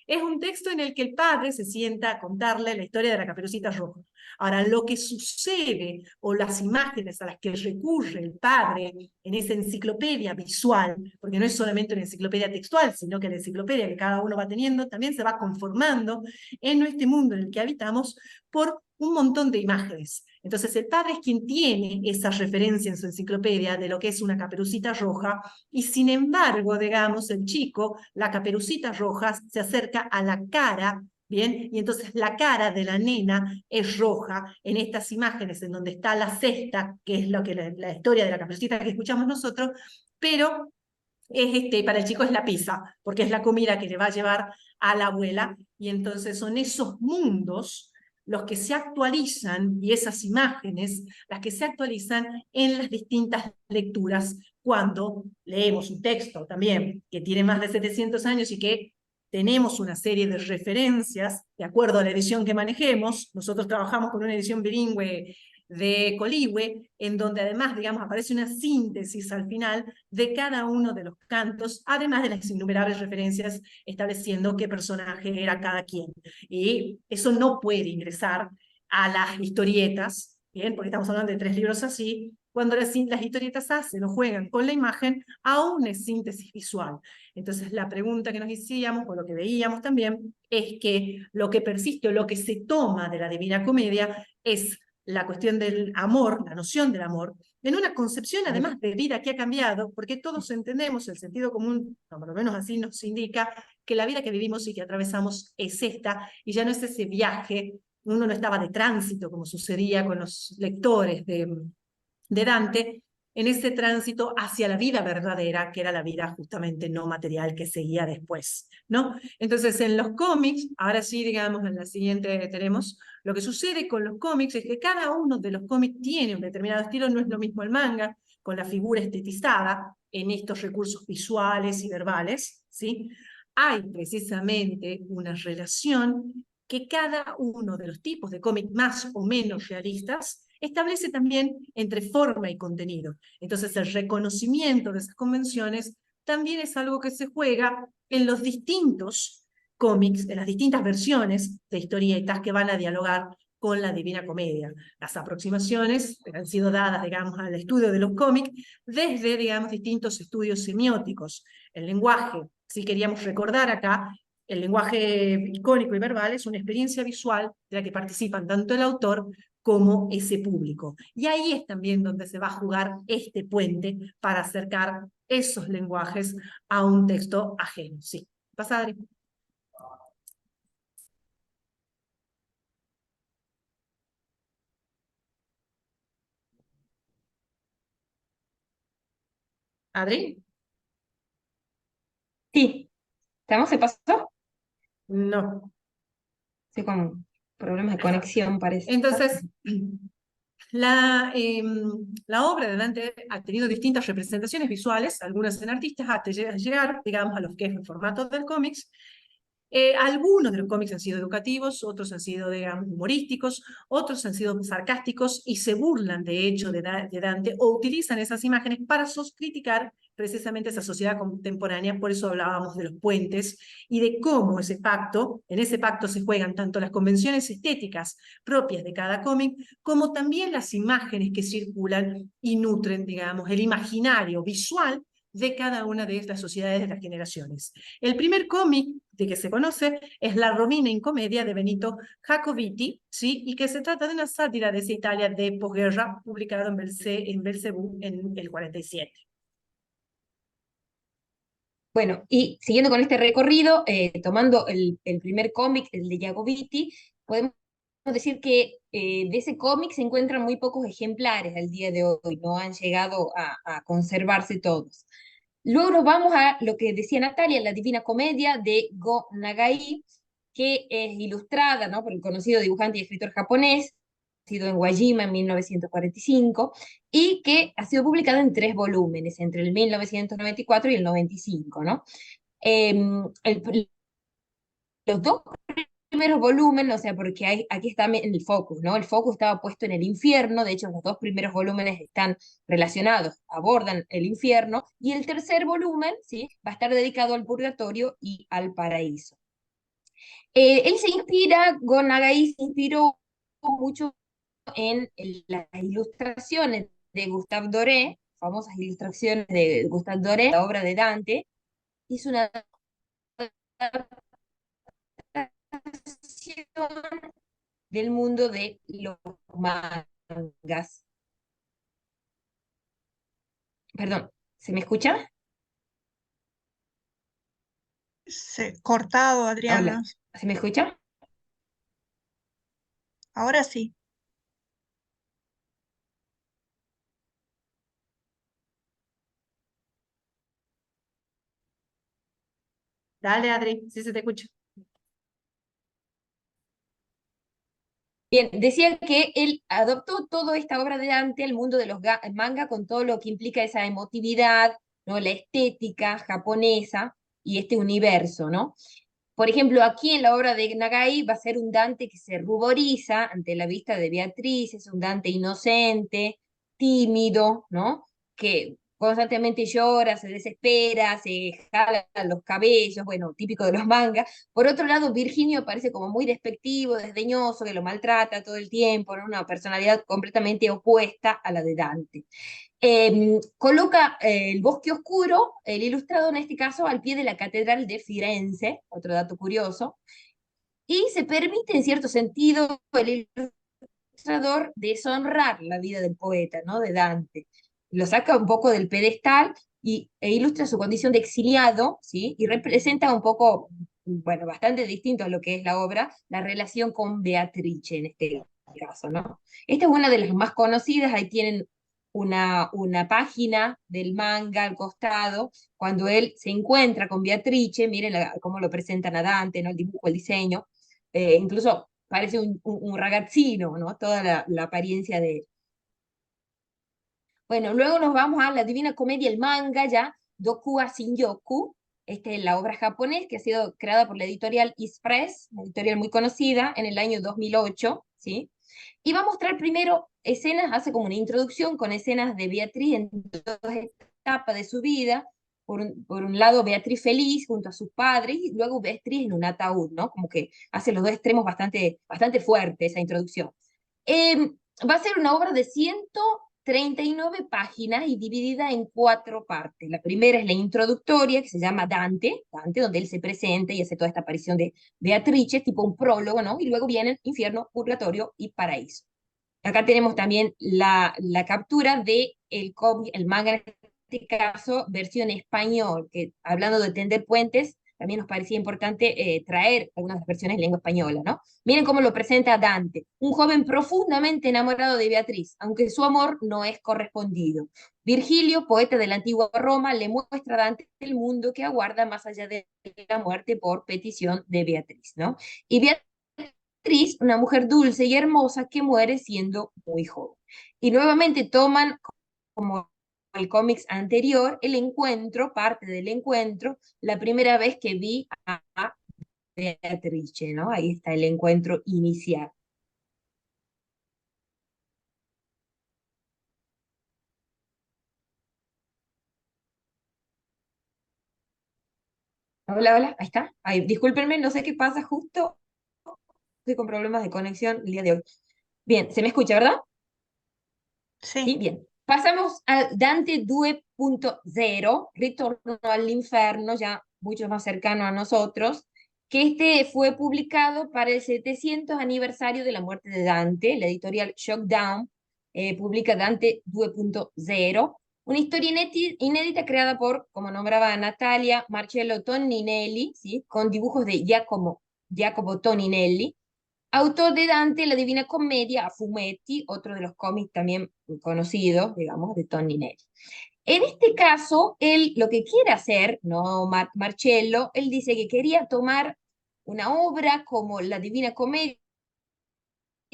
Es un texto en el que el padre se sienta a contarle la historia de la Caperucita Roja. Ahora, lo que sucede o las imágenes a las que recurre el padre en esa enciclopedia visual, porque no es solamente una enciclopedia textual, sino que la enciclopedia que cada uno va teniendo también se va conformando en este mundo en el que habitamos por un montón de imágenes. Entonces el padre es quien tiene esa referencia en su enciclopedia de lo que es una caperucita roja, y sin embargo, digamos, el chico, la caperucita roja, se acerca a la cara, ¿bien? Y entonces la cara de la nena es roja en estas imágenes en donde está la cesta, que es lo que la historia de la caperucita que escuchamos nosotros, pero para el chico es la pizza, porque es la comida que le va a llevar a la abuela, y entonces son esos mundos los que se actualizan, y esas imágenes las que se actualizan en las distintas lecturas cuando leemos un texto también que tiene más de 700 años y que tenemos una serie de referencias de acuerdo a la edición que manejemos. Nosotros trabajamos con una edición bilingüe de Coligüe, en donde además, digamos, aparece una síntesis al final de cada uno de los cantos, además de las innumerables referencias estableciendo qué personaje era cada quien. Y eso no puede ingresar a las historietas, ¿bien? Porque estamos hablando de 3 libros así. Cuando las historietas hacen o juegan con la imagen, aún es síntesis visual. Entonces la pregunta que nos hacíamos, o lo que veíamos también, es que lo que persiste o lo que se toma de la Divina Comedia es la cuestión del amor, la noción del amor, en una concepción además de vida que ha cambiado, porque todos entendemos, el sentido común, o por lo menos así nos indica, que la vida que vivimos y que atravesamos es esta, y ya no es ese viaje, uno no estaba de tránsito, como sucedía con los lectores de Dante, en ese tránsito hacia la vida verdadera, que era la vida justamente no material que seguía después, ¿no? Entonces, en los cómics, ahora sí, digamos, en la siguiente tenemos, lo que sucede con los cómics es que cada uno de los cómics tiene un determinado estilo, no es lo mismo el manga, con la figura estetizada, en estos recursos visuales y verbales, ¿sí? Hay precisamente una relación que cada uno de los tipos de cómic más o menos realistas establece también entre forma y contenido. Entonces el reconocimiento de esas convenciones también es algo que se juega en los distintos cómics, en las distintas versiones de historietas que van a dialogar con la Divina Comedia. Las aproximaciones han sido dadas, digamos, al estudio de los cómics desde, digamos, distintos estudios semióticos. El lenguaje, si queríamos recordar acá, el lenguaje icónico y verbal es una experiencia visual de la que participan tanto el autor como ese público. Y ahí es también donde se va a jugar este puente para acercar esos lenguajes a un texto ajeno. Sí. ¿Pasa, Adri? ¿Adri? Sí, ¿estamos? ¿Se pasó? No. Sí, con problemas de conexión, parece. Entonces, la obra de Dante ha tenido distintas representaciones visuales, algunas en artistas, hasta llegar, digamos, a los que es el formato del cómics. Algunos de los cómics han sido educativos, otros han sido, digamos, humorísticos, otros han sido sarcásticos y se burlan, de hecho, de Dante o utilizan esas imágenes para criticar precisamente esa sociedad contemporánea. Por eso hablábamos de los puentes y de cómo en ese pacto se juegan tanto las convenciones estéticas propias de cada cómic, como también las imágenes que circulan y nutren, digamos, el imaginario visual de cada una de estas sociedades de las generaciones. El primer cómic de que se conoce es La Rovina in Commedia de Benito Jacobiti, ¿sí? Y que se trata de una sátira de esa Italia de posguerra, publicado en Belcebú en el 47. Bueno, y siguiendo con este recorrido, tomando el primer cómic, el de Jacobiti, podemos decir que de ese cómic se encuentran muy pocos ejemplares al día de hoy, no han llegado a conservarse todos. Luego nos vamos a lo que decía Natalia, la Divina Comedia de Go Nagai, que es ilustrada, ¿no?, por el conocido dibujante y escritor japonés, nacido en Wajima en 1945, y que ha sido publicada en 3 volúmenes, entre el 1994 y el 95, ¿no? Los dos primeros volúmenes, o sea, porque aquí está el focus, ¿no? El focus estaba puesto en el infierno, de hecho los dos primeros volúmenes están relacionados, abordan el infierno, y el tercer volumen, ¿sí?, va a estar dedicado al purgatorio y al paraíso. Él se inspira, Go Nagai se inspiró mucho en las ilustraciones de Gustave Doré, famosas ilustraciones de Gustave Doré, la obra de Dante. Hizo una adaptación del mundo de los mangas. Perdón, ¿se me escucha? Cortado, Adriana. Hola, ¿se me escucha? Ahora sí. Dale, Adri, sí se te escucha. Bien, decía que él adoptó toda esta obra de Dante al mundo de los manga con todo lo que implica esa emotividad, ¿no?, la estética japonesa y este universo, ¿no? Por ejemplo, aquí en la obra de Nagai va a ser un Dante que se ruboriza ante la vista de Beatriz, es un Dante inocente, tímido, ¿no?, que constantemente llora, se desespera, se jala los cabellos, bueno, típico de los mangas. Por otro lado, Virginio parece como muy despectivo, desdeñoso, que lo maltrata todo el tiempo, ¿no?, una personalidad completamente opuesta a la de Dante. Coloca el bosque oscuro, el ilustrado en este caso, al pie de la Catedral de Firenze, otro dato curioso, y se permite en cierto sentido el ilustrador deshonrar la vida del poeta, ¿no?, de Dante. Lo saca un poco del pedestal e ilustra su condición de exiliado, ¿sí?, y representa un poco, bueno, bastante distinto a lo que es la obra, la relación con Beatrice en este caso, ¿no? Esta es una de las más conocidas, ahí tienen una página del manga al costado, cuando él se encuentra con Beatrice, miren cómo lo presentan a Dante, ¿no?, el dibujo, el diseño, incluso parece un ragazzino, ¿no?, toda la apariencia de él. Bueno, luego nos vamos a la Divina Comedia, el manga ya, Doku Shinyoku, esta es la obra japonés que ha sido creada por la editorial Express, una editorial muy conocida, en el año 2008, ¿sí? Y va a mostrar primero escenas, hace como una introducción con escenas de Beatriz en dos etapas de su vida. Por un lado, Beatriz feliz junto a sus padres, y luego Beatriz en un ataúd, ¿no? Como que hace los dos extremos bastante, bastante fuerte esa introducción. Va a ser una obra de 139 páginas y dividida en 4 partes. La primera es la introductoria, que se llama Dante, donde él se presenta y hace toda esta aparición de Beatrice, tipo un prólogo, ¿no? Y luego vienen infierno, purgatorio y paraíso. Acá tenemos también la captura de el manga, en este caso, versión español, que hablando de tender puentes, también nos parecía importante traer algunas versiones en lengua española, ¿no? Miren cómo lo presenta Dante, un joven profundamente enamorado de Beatriz, aunque su amor no es correspondido. Virgilio, poeta de la antigua Roma, le muestra a Dante el mundo que aguarda más allá de la muerte por petición de Beatriz, ¿no? Y Beatriz, una mujer dulce y hermosa que muere siendo muy joven. Y nuevamente toman como el cómics anterior, el encuentro, parte del encuentro, la primera vez que vi a Beatrice, ¿no? Ahí está el encuentro inicial. Hola, hola, ahí está. Ay, discúlpenme, no sé qué pasa justo. Estoy con problemas de conexión el día de hoy. Bien, ¿se me escucha, verdad? Sí. Sí, bien. Pasamos al Dante 2.0, Ritorno all'Inferno, ya mucho más cercano a nosotros, que este fue publicado para el 700 aniversario de la muerte de Dante. La editorial Shockdown publica Dante 2.0, una historia inédita creada por, como nombraba Natalia, Marcello Toninelli, ¿sí? Con dibujos de Giacomo Toninelli, autor de Dante, la Divina Comedia, a fumetti, otro de los cómics también conocidos, digamos, de Toninelli. En este caso, él lo que quiere hacer, no Marcello, él dice que quería tomar una obra como la Divina Comedia,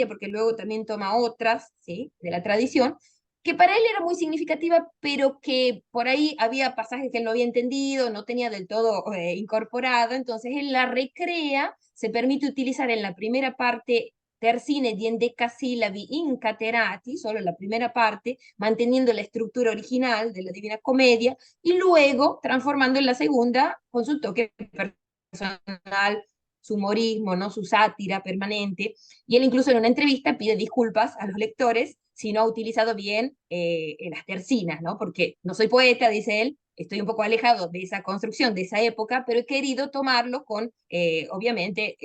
porque luego también toma otras, ¿sí? De la tradición, que para él era muy significativa, pero que por ahí había pasajes que él no había entendido, no tenía del todo incorporado, entonces él la recrea, se permite utilizar en la primera parte terzine di endecasillabi incatenati, solo la primera parte, manteniendo la estructura original de la Divina Comedia, y luego transformando en la segunda con su toque personal, su humorismo, ¿no? Su sátira permanente, y él incluso en una entrevista pide disculpas a los lectores si no ha utilizado bien las tercinas, ¿no? Porque no soy poeta, dice él, estoy un poco alejado de esa construcción, de esa época, pero he querido tomarlo con, obviamente,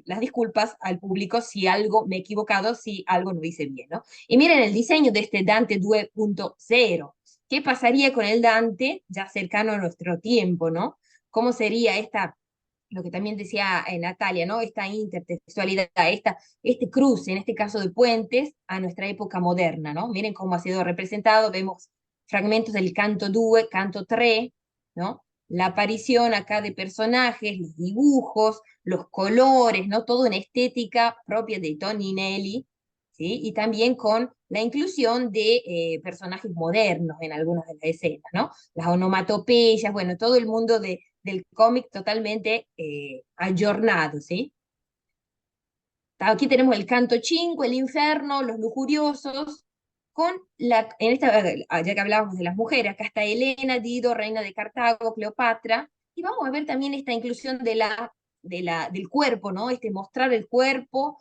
las disculpas al público si algo me he equivocado, si algo no hice bien, ¿no? Y miren el diseño de este Dante 2.0. ¿Qué pasaría con el Dante ya cercano a nuestro tiempo, ¿no? ¿Cómo sería esta, lo que también decía Natalia, ¿no? Esta intertextualidad, este cruce, en este caso de puentes, a nuestra época moderna, ¿no? Miren cómo ha sido representado, vemos fragmentos del canto 2, canto 3, ¿no? La aparición acá de personajes, los dibujos, los colores, ¿no? Todo en estética propia de Toninelli, ¿sí? Y también con la inclusión de personajes modernos en algunas de las escenas, ¿no? Las onomatopeyas, bueno, todo el mundo del cómic totalmente ayornado, ¿sí? Aquí tenemos el canto 5, el infierno, los lujuriosos, con en esta, ya que hablábamos de las mujeres, acá está Helena, Dido, reina de Cartago, Cleopatra, y vamos a ver también esta inclusión del cuerpo, ¿no? Este mostrar el cuerpo,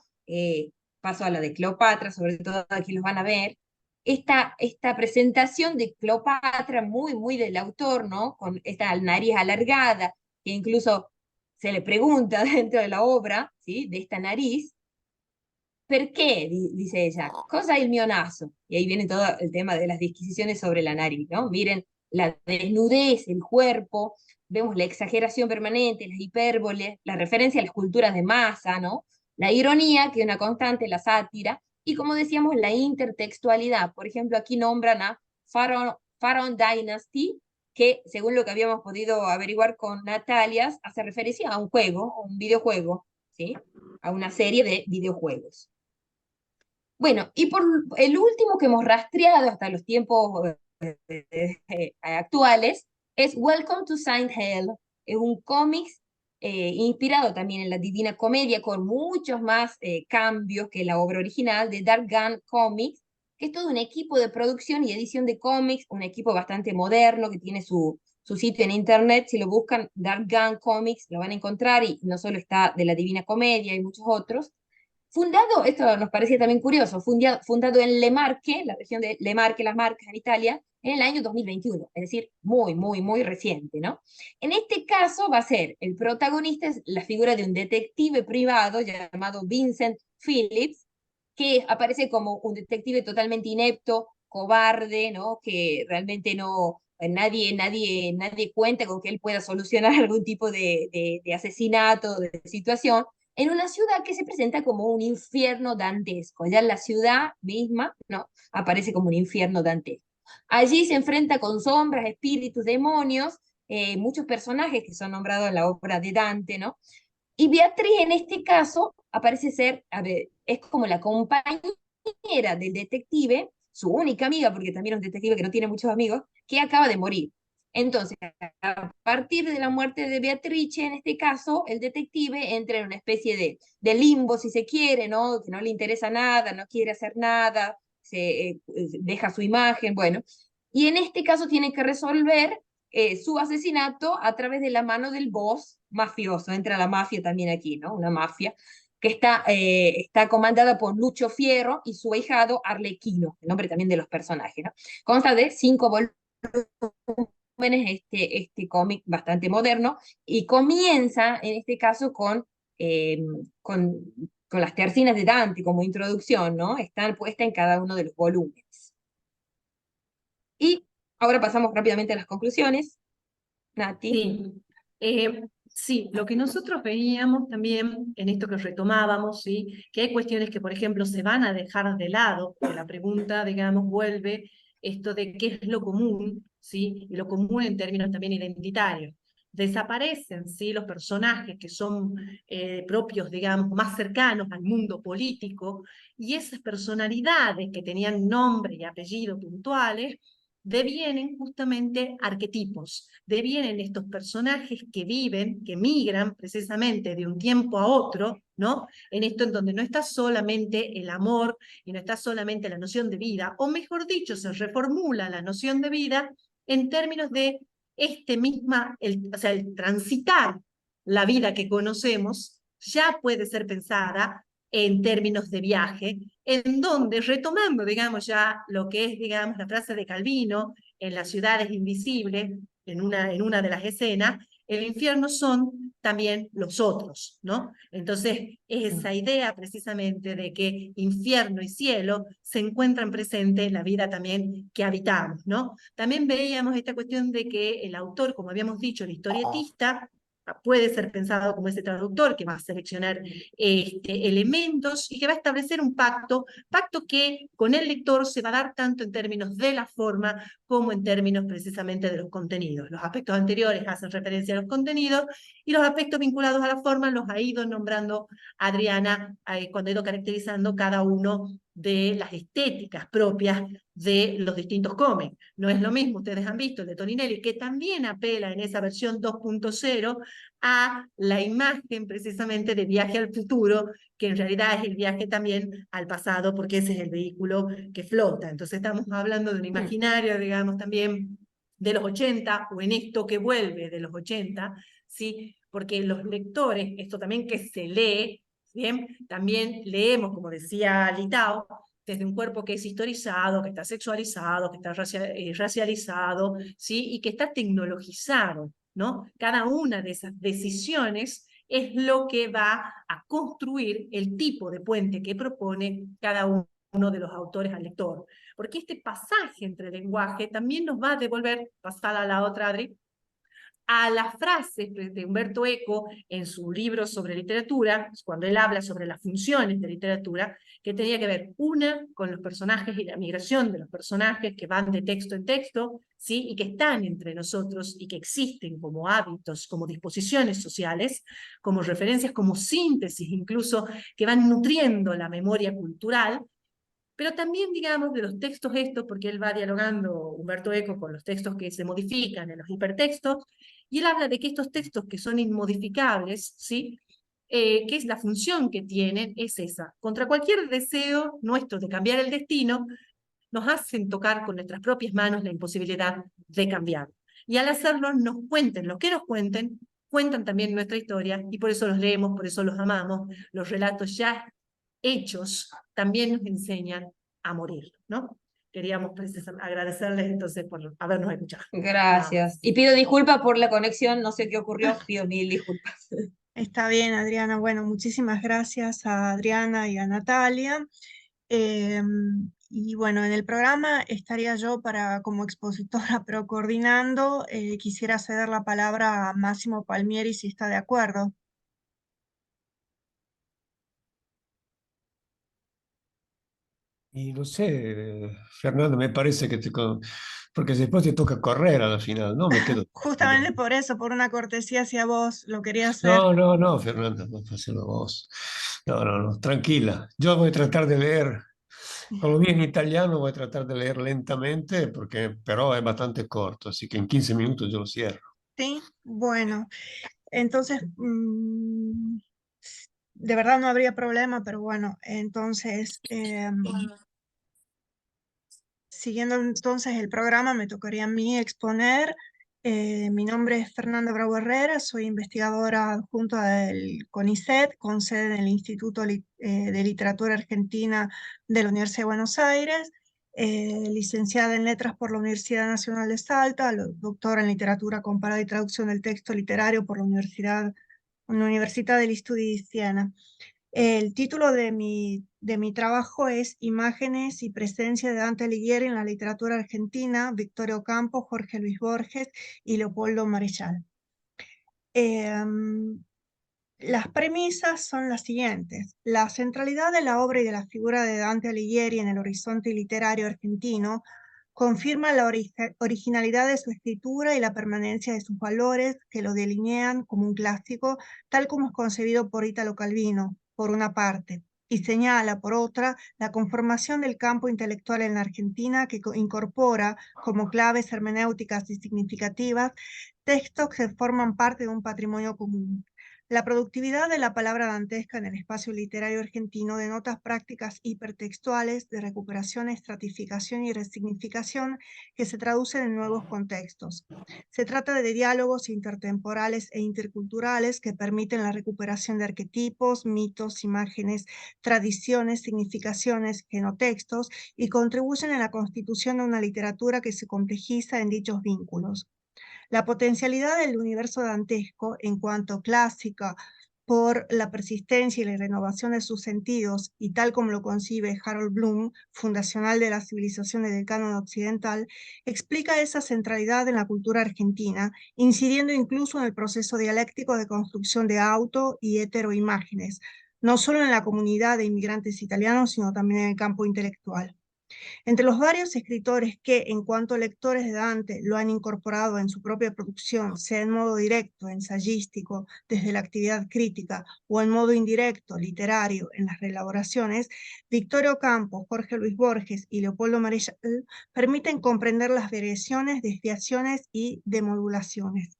paso a la de Cleopatra, sobre todo aquí los van a ver, esta presentación de Cleopatra muy, muy del autor, ¿no? Con esta nariz alargada, que incluso se le pregunta dentro de la obra, ¿sí? De esta nariz. Perché, dice ella, cosa il mio naso? Y ahí viene todo el tema de las disquisiciones sobre la nariz, ¿no? Miren la desnudez, el cuerpo, vemos la exageración permanente, las hipérboles, la referencia a las culturas de masa, ¿no? La ironía, que es una constante, la sátira, y como decíamos, la intertextualidad. Por ejemplo, aquí nombran a Pharaoh Dynasty, que según lo que habíamos podido averiguar con Natalia, hace referencia a un juego, a un videojuego, ¿sí? A una serie de videojuegos. Bueno, y por el último que hemos rastreado hasta los tiempos actuales es Welcome to Saint Hell. Es un cómic inspirado también en la Divina Comedia, con muchos más cambios que la obra original de Dark Gun Comics, que es todo un equipo de producción y edición de cómics, un equipo bastante moderno que tiene su sitio en internet. Si lo buscan, Dark Gun Comics, lo van a encontrar, y no solo está de la Divina Comedia, hay muchos otros. Fundado, esto nos parecía también curioso, fundado en Le Marche, la región de Le Marche, las Marcas, en Italia, en el año 2021, es decir, muy, muy, muy reciente, ¿no? En este caso va a ser, el protagonista es la figura de un detective privado llamado Vincent Phillips, que aparece como un detective totalmente inepto, cobarde, ¿no? Que realmente nadie cuenta con que él pueda solucionar algún tipo de asesinato, de situación, en una ciudad que se presenta como un infierno dantesco. Ya la ciudad misma, ¿no? Aparece como un infierno dantesco. Allí se enfrenta con sombras, espíritus, demonios, muchos personajes que son nombrados en la obra de Dante, ¿no? Y Beatriz en este caso aparece ser, a ver, es como la compañera del detective, su única amiga, porque también es un detective que no tiene muchos amigos, que acaba de morir. Entonces, a partir de la muerte de Beatrice, en este caso, el detective entra en una especie de limbo, si se quiere, ¿no? Que no le interesa nada, no quiere hacer nada, deja su imagen, bueno. Y en este caso tiene que resolver su asesinato a través de la mano del boss mafioso. Entra la mafia también aquí, ¿no? Una mafia que está comandada por Lucio Fierro y su ahijado Arlequino, el nombre también de los personajes, ¿no? Consta de 5 volúmenes este cómic bastante moderno y comienza en este caso eh, con, con las tercinas de Dante como introducción, ¿no? Están puestas en cada uno de los volúmenes. Y ahora pasamos rápidamente a las conclusiones. Nati. Sí, sí, lo que nosotros veíamos también en esto que retomábamos, ¿sí? Que hay cuestiones que, por ejemplo, se van a dejar de lado, que la pregunta, digamos, vuelve esto de qué es lo común, ¿sí? Y lo común en términos también identitarios. Desaparecen, ¿sí? Los personajes que son propios, digamos, más cercanos al mundo político, y esas personalidades que tenían nombre y apellido puntuales, devienen justamente arquetipos, devienen estos personajes que viven, que migran precisamente de un tiempo a otro, ¿no? En esto en donde no está solamente el amor y no está solamente la noción de vida, o mejor dicho, se reformula la noción de vida en términos de o sea, el transitar la vida que conocemos ya puede ser pensada en términos de viaje, en donde, retomando, digamos, ya lo que es, digamos, la frase de Calvino, en las ciudades invisibles, en una de las escenas, el infierno son también los otros, ¿no? Entonces, esa idea precisamente de que infierno y cielo se encuentran presentes en la vida también que habitamos, ¿no? También veíamos esta cuestión de que el autor, como habíamos dicho, el historietista, puede ser pensado como ese traductor que va a seleccionar elementos y que va a establecer un pacto que con el lector se va a dar tanto en términos de la forma como en términos precisamente de los contenidos. Los aspectos anteriores hacen referencia a los contenidos y los aspectos vinculados a la forma los ha ido nombrando Adriana cuando ha ido caracterizando cada uno de las estéticas propias de los distintos cómics. No es lo mismo, ustedes han visto el de Toninelli, que también apela en esa versión 2.0 a la imagen precisamente de viaje al futuro, que en realidad es el viaje también al pasado, porque ese es el vehículo que flota. Entonces estamos hablando de un imaginario, digamos, también de los 80, o en esto que vuelve de los 80, ¿sí? Porque los lectores, esto también que se lee, ¿bien? También leemos, como decía Litao, desde un cuerpo que es historizado, que está sexualizado, que está racializado, ¿sí? Y que está tecnologizado, ¿no? Cada una de esas decisiones es lo que va a construir el tipo de puente que propone cada uno de los autores al lector. Porque este pasaje entre lenguaje también nos va a devolver, pasada a la otra, Adri, a las frases de Umberto Eco en su libro sobre literatura, cuando él habla sobre las funciones de literatura, que tenía que ver una con los personajes y la migración de los personajes que van de texto en texto, ¿sí? Y que están entre nosotros y que existen como hábitos, como disposiciones sociales, como referencias, como síntesis incluso, que van nutriendo la memoria cultural, pero también, digamos, de los textos estos, porque él va dialogando, Umberto Eco, con los textos que se modifican en los hipertextos, y él habla de que estos textos que son inmodificables, ¿sí? Que es la función que tienen, es esa. Contra cualquier deseo nuestro de cambiar el destino, nos hacen tocar con nuestras propias manos la imposibilidad de cambiar. Y al hacerlo, nos cuenten lo que nos cuenten, cuentan también nuestra historia, y por eso los leemos, por eso los amamos. Los relatos ya hechos también nos enseñan a morir, ¿no? Queríamos agradecerles entonces por habernos escuchado. Gracias. Y pido disculpas por la conexión, no sé qué ocurrió, pido mil disculpas. Está bien, Adriana. Bueno, muchísimas gracias a Adriana y a Natalia. Y bueno, en el programa estaría yo como expositora, pero coordinando, quisiera ceder la palabra a Máximo Palmieri si está de acuerdo. Y no sé, Fernando, me parece que porque después te toca correr a la final, no me quedo. Justamente por eso, por una cortesía hacia vos, lo quería hacer. No, no, no, Fernando, no, hacelo vos. No, no, no, tranquila. Yo voy a tratar de leer, como vi en italiano, voy a tratar de leer lentamente, pero es bastante corto, así que en 15 minutos yo lo cierro. Sí, bueno, entonces, de verdad no habría problema, pero bueno, entonces, siguiendo entonces el programa, me tocaría a mí exponer. Mi nombre es Fernanda Bravo Herrera, soy investigadora adjunta del CONICET, con sede en el Instituto de Literatura Argentina de la Universidad de Buenos Aires, licenciada en Letras por la Universidad Nacional de Salta, doctora en Literatura Comparada y Traducción del Texto Literario por la Università degli Studi di Siena. El título de mi trabajo es Imágenes y presencia de Dante Alighieri en la literatura argentina, Victoria Ocampo, Jorge Luis Borges y Leopoldo Marechal. Las premisas son las siguientes. La centralidad de la obra y de la figura de Dante Alighieri en el horizonte literario argentino confirma la originalidad de su escritura y la permanencia de sus valores que lo delinean como un clásico, tal como es concebido por Italo Calvino, por una parte, y señala, por otra, la conformación del campo intelectual en la Argentina que incorpora como claves hermenéuticas y significativas textos que forman parte de un patrimonio común. La productividad de la palabra dantesca en el espacio literario argentino denota prácticas hipertextuales de recuperación, estratificación y resignificación que se traducen en nuevos contextos. Se trata de diálogos intertemporales e interculturales que permiten la recuperación de arquetipos, mitos, imágenes, tradiciones, significaciones, genotextos y contribuyen a la constitución de una literatura que se complejiza en dichos vínculos. La potencialidad del universo dantesco en cuanto clásica por la persistencia y la renovación de sus sentidos, y tal como lo concibe Harold Bloom, fundacional de las civilizaciones del canon occidental, explica esa centralidad en la cultura argentina, incidiendo incluso en el proceso dialéctico de construcción de auto y heteroimágenes, no solo en la comunidad de inmigrantes italianos, sino también en el campo intelectual. Entre los varios escritores que, en cuanto lectores de Dante, lo han incorporado en su propia producción, sea en modo directo, ensayístico, desde la actividad crítica, o en modo indirecto, literario, en las reelaboraciones, Victoria Ocampo, Jorge Luis Borges y Leopoldo Marechal permiten comprender las variaciones, desviaciones y demodulaciones.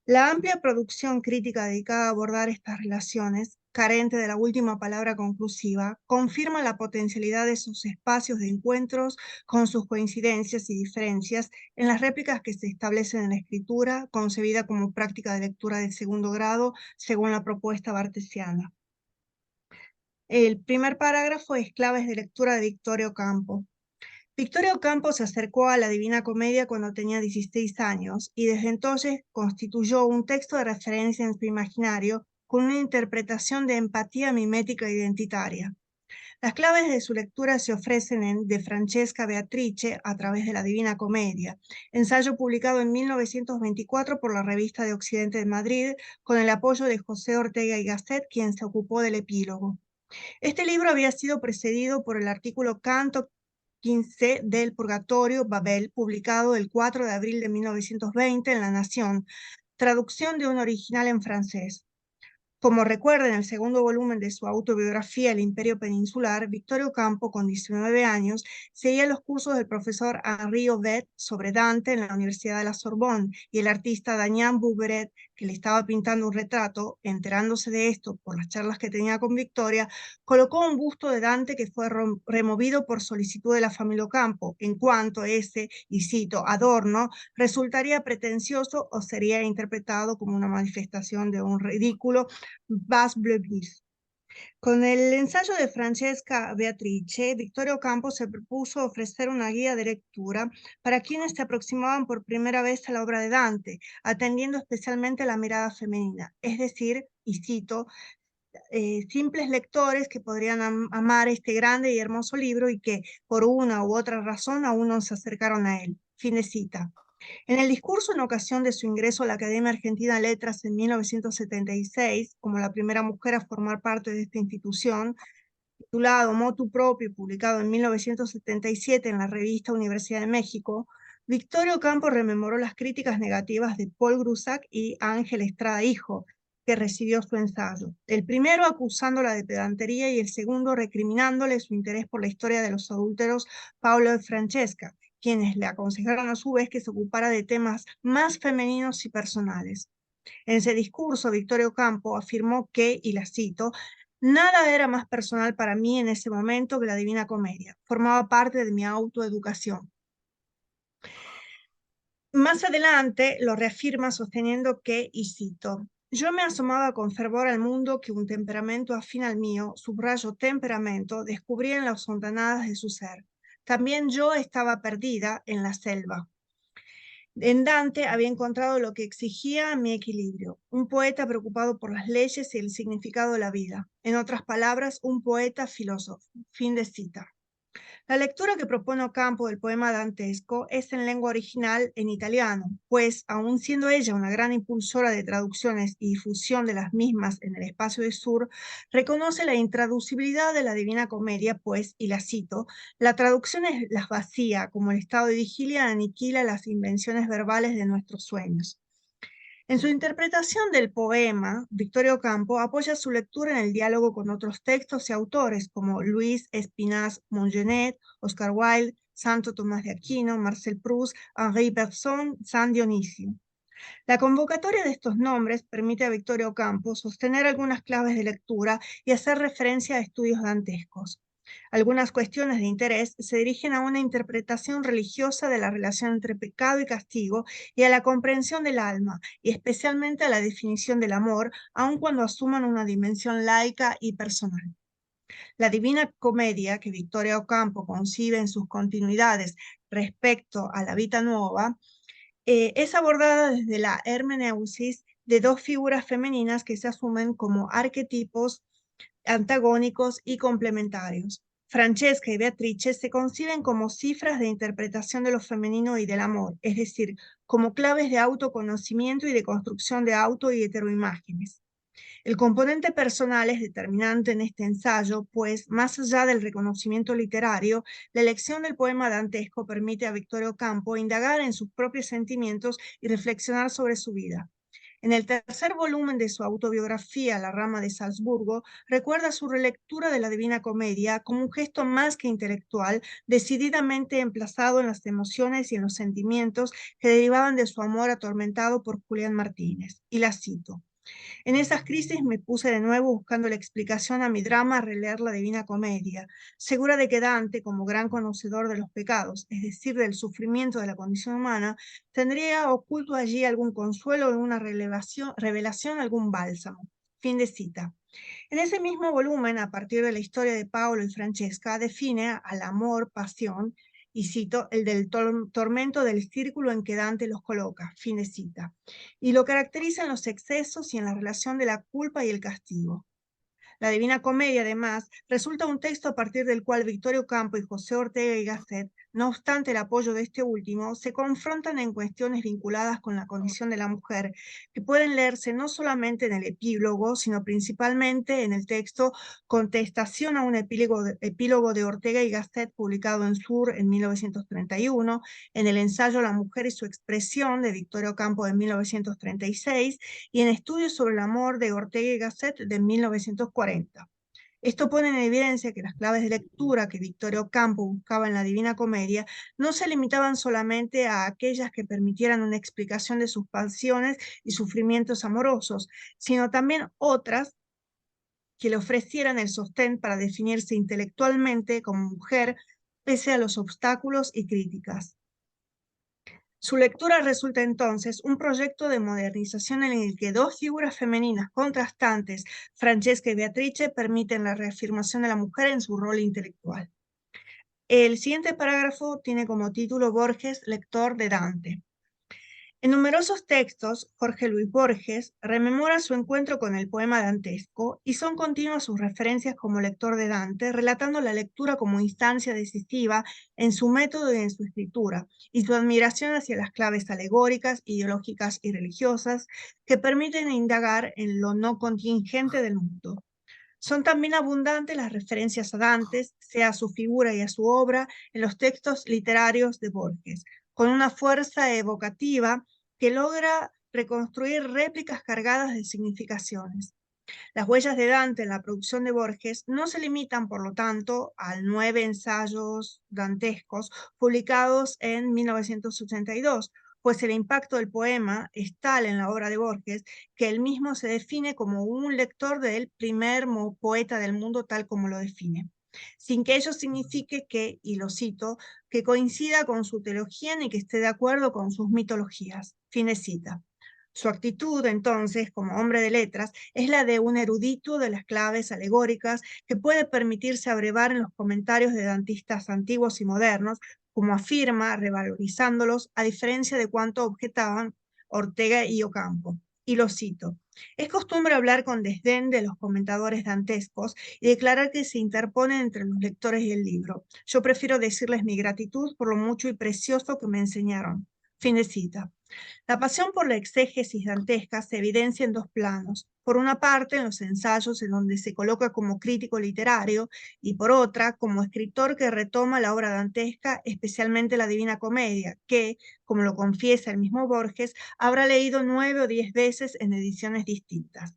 La amplia producción crítica dedicada a abordar estas relaciones, carente de la última palabra conclusiva, confirma la potencialidad de sus espacios de encuentros con sus coincidencias y diferencias en las réplicas que se establecen en la escritura, concebida como práctica de lectura de segundo grado según la propuesta bartesiana. El primer parágrafo es Claves de lectura de Victoria Ocampo. Victoria Ocampo se acercó a la Divina Comedia cuando tenía 16 años y desde entonces constituyó un texto de referencia en su imaginario con una interpretación de empatía mimética e identitaria. Las claves de su lectura se ofrecen en De Francesca Beatrice a través de la Divina Comedia, ensayo publicado en 1924 por la Revista de Occidente de Madrid con el apoyo de José Ortega y Gasset, quien se ocupó del epílogo. Este libro había sido precedido por el artículo Canto 15 del Purgatorio, Babel, publicado el 4 de abril de 1920 en La Nación, traducción de un original en francés. Como recuerda en el segundo volumen de su autobiografía El Imperio Peninsular, Victoria Ocampo, con 19 años, seguía los cursos del profesor Henri Auvet sobre Dante en la Universidad de la Sorbonne, y el artista Damián Bouberet, que le estaba pintando un retrato, enterándose de esto por las charlas que tenía con Victoria, colocó un busto de Dante que fue removido por solicitud de la familia Ocampo, en cuanto ese, y cito, adorno, resultaría pretencioso o sería interpretado como una manifestación de un ridículo Bas Bleubis. Con el ensayo de Francesca Beatrice, Victoria Ocampo se propuso ofrecer una guía de lectura para quienes se aproximaban por primera vez a la obra de Dante, atendiendo especialmente a la mirada femenina, es decir, y cito, simples lectores que podrían amar este grande y hermoso libro y que por una u otra razón aún no se acercaron a él. Fin de cita. En el discurso en ocasión de su ingreso a la Academia Argentina de Letras en 1976, como la primera mujer a formar parte de esta institución, titulado Motu Propio, publicado en 1977 en la revista Universidad de México, Victoria Ocampo rememoró las críticas negativas de Paul Grusac y Ángel Estrada Hijo, que recibió su ensayo. El primero acusándola de pedantería y el segundo recriminándole su interés por la historia de los adúlteros Paolo y Francesca, quienes le aconsejaron a su vez que se ocupara de temas más femeninos y personales. En ese discurso, Victoria Ocampo afirmó que, y la cito, nada era más personal para mí en ese momento que la Divina Comedia. Formaba parte de mi autoeducación. Más adelante lo reafirma sosteniendo que, y cito, yo me asomaba con fervor al mundo que un temperamento afín al mío, subrayo temperamento, descubría en las hondanadas de su ser. También yo estaba perdida en la selva. En Dante había encontrado lo que exigía mi equilibrio, un poeta preocupado por las leyes y el significado de la vida. En otras palabras, un poeta filósofo. Fin de cita. La lectura que propone Ocampo del poema dantesco es en lengua original en italiano, pues, aun siendo ella una gran impulsora de traducciones y difusión de las mismas en el espacio de Sur, reconoce la intraducibilidad de la Divina Comedia, pues, y la cito, la traducción es las vacía, como el estado de vigilia aniquila las invenciones verbales de nuestros sueños. En su interpretación del poema, Victoria Ocampo apoya su lectura en el diálogo con otros textos y autores como Luis Espinasse Mongenet, Oscar Wilde, Santo Tomás de Aquino, Marcel Proust, Henri Bergson, San Dionisio. La convocatoria de estos nombres permite a Victoria Ocampo sostener algunas claves de lectura y hacer referencia a estudios dantescos. Algunas cuestiones de interés se dirigen a una interpretación religiosa de la relación entre pecado y castigo y a la comprensión del alma, y especialmente a la definición del amor, aun cuando asuman una dimensión laica y personal. La Divina Comedia, que Victoria Ocampo concibe en sus continuidades respecto a la Vita Nuova, es abordada desde la hermeneusis de dos figuras femeninas que se asumen como arquetipos antagónicos y complementarios. Francesca y Beatrice se conciben como cifras de interpretación de lo femenino y del amor, es decir, como claves de autoconocimiento y de construcción de auto y heteroimágenes. El componente personal es determinante en este ensayo, pues, más allá del reconocimiento literario, la elección del poema dantesco permite a Victoria Ocampo indagar en sus propios sentimientos y reflexionar sobre su vida. En el tercer volumen de su autobiografía, La rama de Salzburgo, recuerda su relectura de la Divina Comedia como un gesto más que intelectual, decididamente emplazado en las emociones y en los sentimientos que derivaban de su amor atormentado por Julián Martínez. Y la cito. En esas crisis me puse de nuevo buscando la explicación a mi drama al releer la Divina Comedia, segura de que Dante, como gran conocedor de los pecados, es decir, del sufrimiento de la condición humana, tendría oculto allí algún consuelo, alguna revelación, algún bálsamo. Fin de cita. En ese mismo volumen, a partir de la historia de Paolo y Francesca, define al amor, pasión, y cito, el del tormento del círculo en que Dante los coloca, fin de cita, y lo caracteriza en los excesos y en la relación de la culpa y el castigo. La Divina Comedia, además, resulta un texto a partir del cual Victoria Ocampo y José Ortega y Gasset, no obstante el apoyo de este último, se confrontan en cuestiones vinculadas con la condición de la mujer, que pueden leerse no solamente en el epílogo, sino principalmente en el texto Contestación a un epílogo de Ortega y Gasset, publicado en Sur en 1931, en el ensayo La mujer y su expresión de Victoria Ocampo de 1936, y en Estudios sobre el amor de Ortega y Gasset de 1940. Esto pone en evidencia que las claves de lectura que Victoria Ocampo buscaba en la Divina Comedia no se limitaban solamente a aquellas que permitieran una explicación de sus pasiones y sufrimientos amorosos, sino también otras que le ofrecieran el sostén para definirse intelectualmente como mujer pese a los obstáculos y críticas. Su lectura resulta entonces un proyecto de modernización en el que dos figuras femeninas contrastantes, Francesca y Beatrice, permiten la reafirmación de la mujer en su rol intelectual. El siguiente parágrafo tiene como título Borges, lector de Dante. En numerosos textos, Jorge Luis Borges rememora su encuentro con el poema dantesco y son continuas sus referencias como lector de Dante, relatando la lectura como instancia decisiva en su método y en su escritura, y su admiración hacia las claves alegóricas, ideológicas y religiosas que permiten indagar en lo no contingente del mundo. Son también abundantes las referencias a Dante, sea a su figura y a su obra, en los textos literarios de Borges, con una fuerza evocativa que logra reconstruir réplicas cargadas de significaciones. Las huellas de Dante en la producción de Borges no se limitan, por lo tanto, a 9 ensayos dantescos publicados en 1982, pues el impacto del poema es tal en la obra de Borges que él mismo se define como un lector del primer poeta del mundo tal como lo define, sin que ello signifique que, y lo cito, que coincida con su teología ni que esté de acuerdo con sus mitologías. Fin de cita. Su actitud, entonces, como hombre de letras, es la de un erudito de las claves alegóricas que puede permitirse abrevar en los comentarios de dantistas antiguos y modernos, como afirma, revalorizándolos, a diferencia de cuanto objetaban Ortega y Ocampo. Y lo cito: es costumbre hablar con desdén de los comentadores dantescos y declarar que se interponen entre los lectores y el libro. Yo prefiero decirles mi gratitud por lo mucho y precioso que me enseñaron. Fin de cita. La pasión por la exégesis dantesca se evidencia en dos planos. Por una parte, en los ensayos en donde se coloca como crítico literario, y por otra, como escritor que retoma la obra dantesca, especialmente la Divina Comedia, que, como lo confiesa el mismo Borges, habrá leído 9 o 10 veces en ediciones distintas.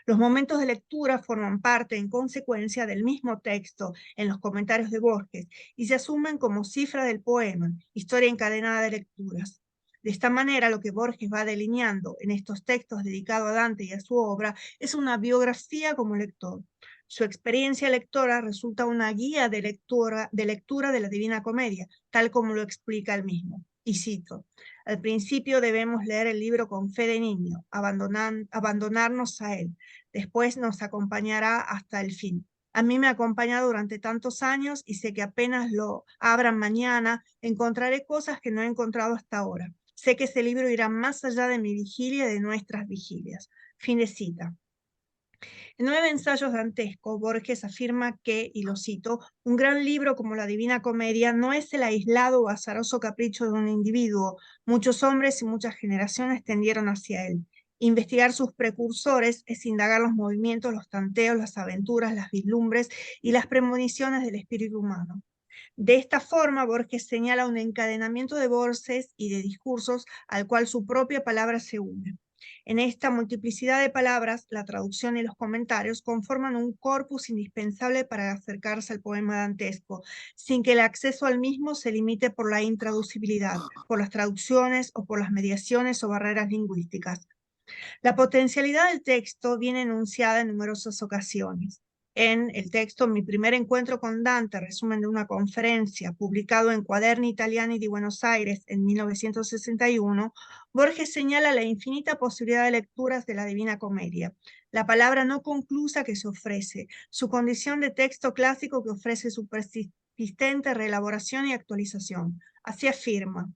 Los momentos de lectura forman parte, en consecuencia, del mismo texto en los comentarios de Borges y se asumen como cifra del poema, historia encadenada de lecturas. De esta manera, lo que Borges va delineando en estos textos dedicados a Dante y a su obra es una biografía como lector. Su experiencia lectora resulta una guía de lectura de la Divina Comedia, tal como lo explica él mismo. Y cito: al principio debemos leer el libro con fe de niño, abandonarnos a él. Después nos acompañará hasta el fin. A mí me acompaña durante tantos años y sé que apenas lo abran mañana, encontraré cosas que no he encontrado hasta ahora. Sé que ese libro irá más allá de mi vigilia y de nuestras vigilias. Fin de cita. En 9 ensayos dantescos, Borges afirma que, y lo cito, un gran libro como la Divina Comedia no es el aislado o azaroso capricho de un individuo. Muchos hombres y muchas generaciones tendieron hacia él. Investigar sus precursores es indagar los movimientos, los tanteos, las aventuras, las vislumbres y las premoniciones del espíritu humano. De esta forma, Borges señala un encadenamiento de voces y de discursos al cual su propia palabra se une. En esta multiplicidad de palabras, la traducción y los comentarios conforman un corpus indispensable para acercarse al poema dantesco, sin que el acceso al mismo se limite por la intraducibilidad, por las traducciones o por las mediaciones o barreras lingüísticas. La potencialidad del texto viene enunciada en numerosas ocasiones. En el texto Mi primer encuentro con Dante, resumen de una conferencia, publicado en Quaderni Italiani di Buenos Aires en 1961, Borges señala la infinita posibilidad de lecturas de la Divina Comedia, la palabra no conclusa que se ofrece, su condición de texto clásico que ofrece su persistente reelaboración y actualización. Así afirma: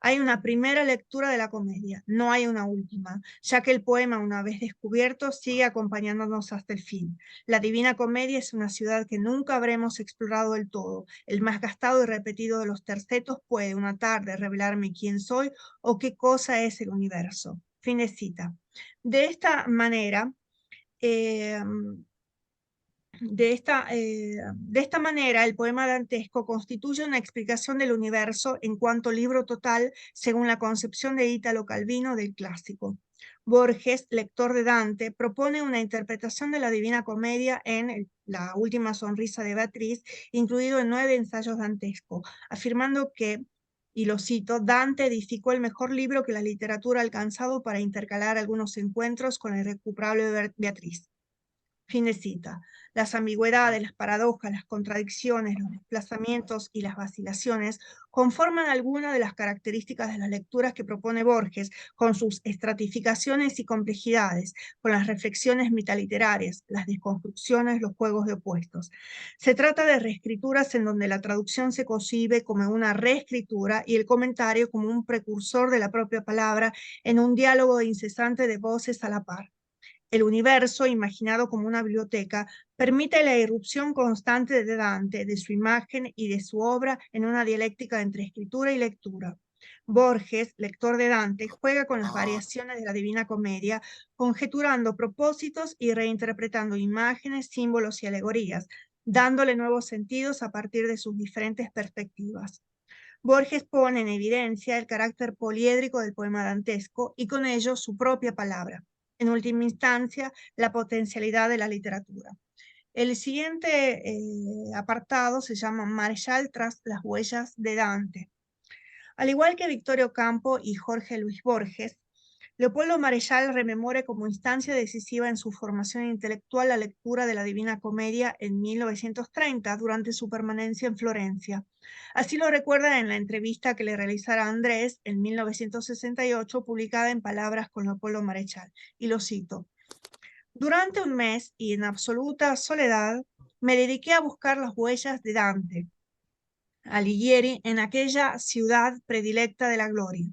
hay una primera lectura de la comedia, no hay una última, ya que el poema, una vez descubierto, sigue acompañándonos hasta el fin. La Divina Comedia es una ciudad que nunca habremos explorado del todo. El más gastado y repetido de los tercetos puede una tarde revelarme quién soy o qué cosa es el universo. Fin de cita. De esta manera, de esta manera, el poema dantesco constituye una explicación del universo en cuanto libro total, según la concepción de Italo Calvino del clásico. Borges, lector de Dante, propone una interpretación de la Divina Comedia en La última sonrisa de Beatriz, incluido en 9 ensayos dantescos, afirmando que, y lo cito, Dante edificó el mejor libro que la literatura ha alcanzado para intercalar algunos encuentros con la irrecuperable Beatriz. Fin de cita. Las ambigüedades, las paradojas, las contradicciones, los desplazamientos y las vacilaciones conforman algunas de las características de las lecturas que propone Borges, con sus estratificaciones y complejidades, con las reflexiones metaliterarias, las desconstrucciones, los juegos de opuestos. Se trata de reescrituras en donde la traducción se concibe como una reescritura y el comentario como un precursor de la propia palabra en un diálogo incesante de voces a la par. El universo, imaginado como una biblioteca, permite la irrupción constante de Dante, de su imagen y de su obra en una dialéctica entre escritura y lectura. Borges, lector de Dante, juega con las variaciones de la Divina Comedia, conjeturando propósitos y reinterpretando imágenes, símbolos y alegorías, dándole nuevos sentidos a partir de sus diferentes perspectivas. Borges pone en evidencia el carácter poliédrico del poema dantesco y con ello su propia palabra. En última instancia, la potencialidad de la literatura. El siguiente apartado se llama Marechal tras las huellas de Dante. Al igual que Victorio Campo y Jorge Luis Borges, Leopoldo Marechal rememora como instancia decisiva en su formación intelectual la lectura de la Divina Comedia en 1930 durante su permanencia en Florencia. Así lo recuerda en la entrevista que le realizara Andrés en 1968, publicada en Palabras con Leopoldo Marechal, y lo cito: durante un mes y en absoluta soledad me dediqué a buscar las huellas de Dante Alighieri en aquella ciudad predilecta de la gloria.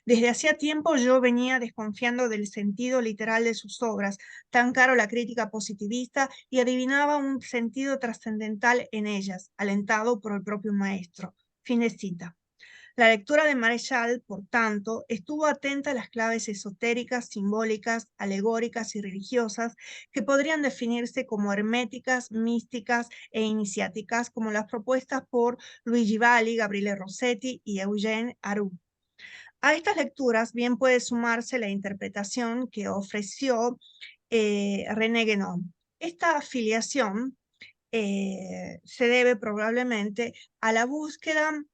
Desde hacía tiempo yo venía desconfiando del sentido literal de sus obras, tan caro la crítica positivista, y adivinaba un sentido trascendental en ellas, alentado por el propio maestro. Fin de cita. La lectura de Marechal, por tanto, estuvo atenta a las claves esotéricas, simbólicas, alegóricas y religiosas que podrían definirse como herméticas, místicas e iniciáticas, como las propuestas por Luigi Valli, Gabriele Rossetti y Eugène Aru. A estas lecturas bien puede sumarse la interpretación que ofreció René Guénon. Esta afiliación se debe probablemente a la búsqueda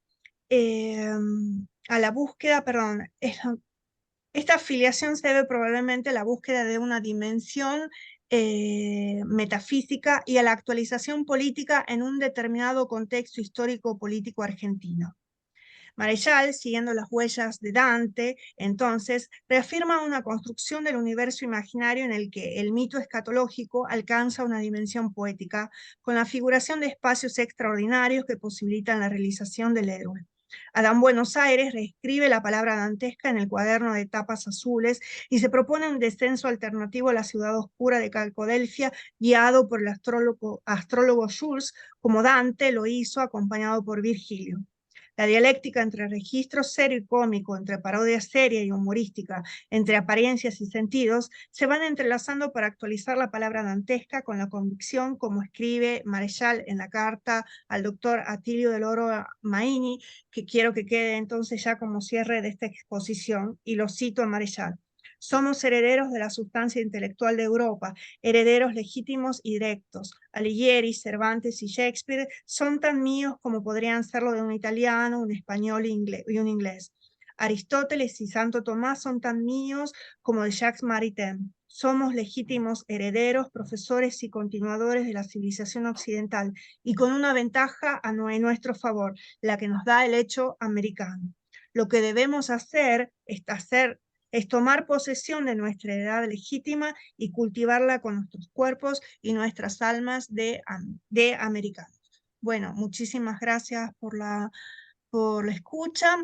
perdón, esta afiliación se debe probablemente a la búsqueda de una dimensión metafísica y a la actualización política en un determinado contexto histórico-político argentino. Marechal, siguiendo las huellas de Dante, entonces, reafirma una construcción del universo imaginario en el que el mito escatológico alcanza una dimensión poética, con la figuración de espacios extraordinarios que posibilitan la realización del héroe. Adán Buenos Aires reescribe la palabra dantesca en el cuaderno de tapas azules y se propone un descenso alternativo a la ciudad oscura de Calcodelfia, guiado por el astrólogo Jules, como Dante lo hizo acompañado por Virgilio. La dialéctica entre registro serio y cómico, entre parodia seria y humorística, entre apariencias y sentidos, se van entrelazando para actualizar la palabra dantesca con la convicción, como escribe Marechal en la carta al doctor Atilio del Oro Maini, que quiero que quede entonces ya como cierre de esta exposición, y lo cito a Marechal: somos herederos de la sustancia intelectual de Europa, herederos legítimos y directos. Alighieri, Cervantes y Shakespeare son tan míos como podrían serlo de un italiano, un español y un inglés. Aristóteles y Santo Tomás son tan míos como de Jacques Maritain. Somos legítimos herederos, profesores y continuadores de la civilización occidental, y con una ventaja en nuestro favor, la que nos da el hecho americano. Lo que debemos hacer es tomar posesión de nuestra heredad legítima y cultivarla con nuestros cuerpos y nuestras almas de americanos. Bueno, muchísimas gracias por la escucha,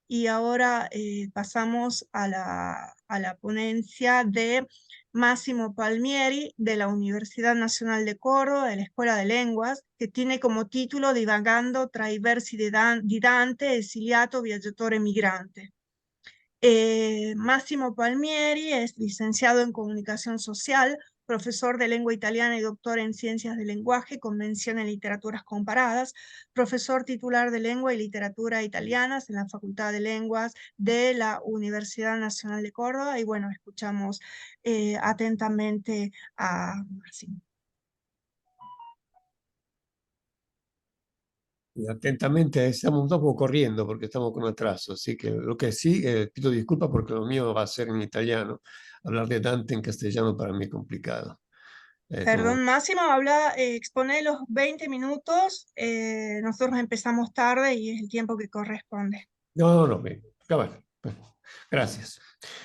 y ahora pasamos a la ponencia de Massimo Palmieri de la Universidad Nacional de Córdoba, de la Escuela de Lenguas, que tiene como título Divagando tra i versi di Dante, esiliato viaggiatore migrante. Massimo Palmieri es licenciado en Comunicación Social, profesor de lengua italiana y doctor en Ciencias del Lenguaje, con mención en Literaturas Comparadas, profesor titular de Lengua y Literatura Italianas en la Facultad de Lenguas de la Universidad Nacional de Córdoba. Y bueno, escuchamos atentamente a Massimo. Y atentamente, estamos un poco corriendo porque estamos con atraso, así que lo que sí, pido disculpas porque lo mío va a ser en italiano. Hablar de Dante en castellano para mí es complicado. Perdón, Máximo, expone los 20 minutos, nosotros empezamos tarde y es el tiempo che corrisponde. No, bene, grazie.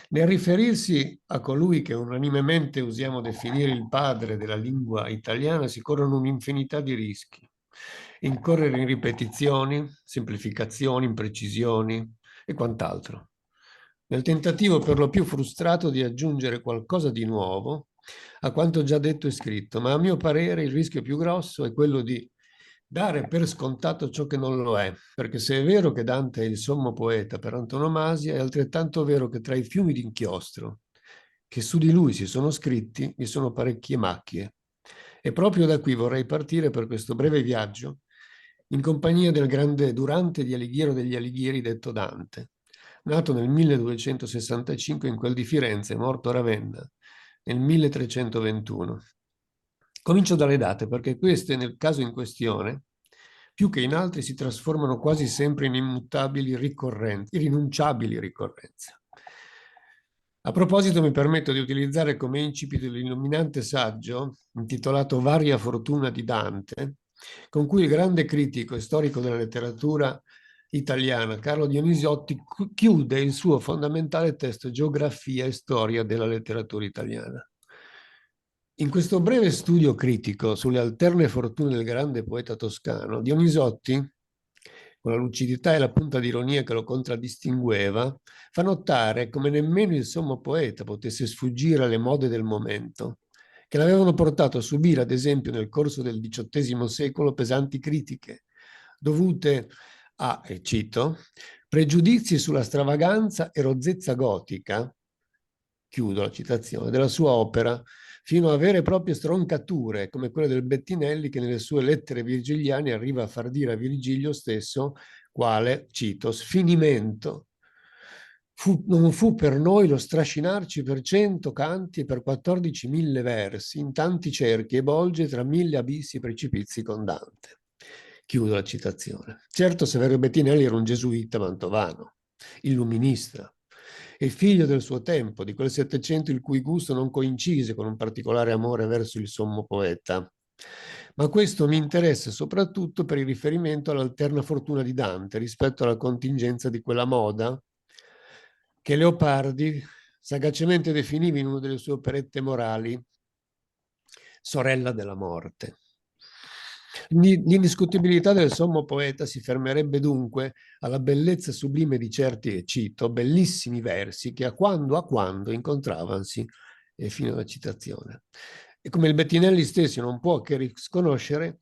Nel riferirsi a colui che unanimemente usiamo definire il padre della lingua italiana si corrono un'infinità di rischi. Incorrere in ripetizioni, semplificazioni, imprecisioni e quant'altro. Nel tentativo per lo più frustrato di aggiungere qualcosa di nuovo a quanto già detto e scritto, ma a mio parere il rischio più grosso è quello di dare per scontato ciò che non lo è, perché se è vero che Dante è il sommo poeta per antonomasia, è altrettanto vero che tra i fiumi d'inchiostro che su di lui si sono scritti vi sono parecchie macchie. E proprio da qui vorrei partire per questo breve viaggio in compagnia del grande Durante di Alighiero degli Alighieri, detto Dante, nato nel 1265 in quel di Firenze, morto a Ravenna nel 1321. Comincio dalle date perché queste, nel caso in questione, più che in altri si trasformano quasi sempre in immutabili ricorrenze, irrinunciabili ricorrenze. A proposito, mi permetto di utilizzare come incipit l'illuminante saggio intitolato Varia fortuna di Dante, con cui il grande critico e storico della letteratura italiana Carlo Dionisioti chiude il suo fondamentale testo Geografia e storia della letteratura italiana. In questo breve studio critico sulle alterne fortune del grande poeta toscano, Dionisioti, con la lucidità e la punta di ironia che lo contraddistingueva, fa notare come nemmeno il sommo poeta potesse sfuggire alle mode del momento, che l'avevano portato a subire, ad esempio, nel corso del XVIII secolo, pesanti critiche, dovute a, e cito, pregiudizi sulla stravaganza e rozzezza gotica, chiudo la citazione, della sua opera, fino a vere e proprie stroncature, come quelle del Bettinelli, che nelle sue lettere virgiliane arriva a far dire a Virgilio stesso, quale, cito, sfinimento, non fu per noi lo strascinarci per 100 canti e per 14.000 versi, in tanti cerchi e bolge tra 1000 abissi e precipizi con Dante. Chiudo la citazione. Certo, Severo Bettinelli era un gesuita mantovano, illuminista, e figlio del suo tempo, di quel Settecento il cui gusto non coincise con un particolare amore verso il sommo poeta. Ma questo mi interessa soprattutto per il riferimento all'alterna fortuna di Dante rispetto alla contingenza di quella moda che Leopardi sagacemente definiva in una delle sue operette morali sorella della morte. L'indiscutibilità del sommo poeta si fermerebbe dunque alla bellezza sublime di certi, e cito, bellissimi versi che a quando incontravansi, e fino alla citazione. E come il Bettinelli stesso non può che risconoscere,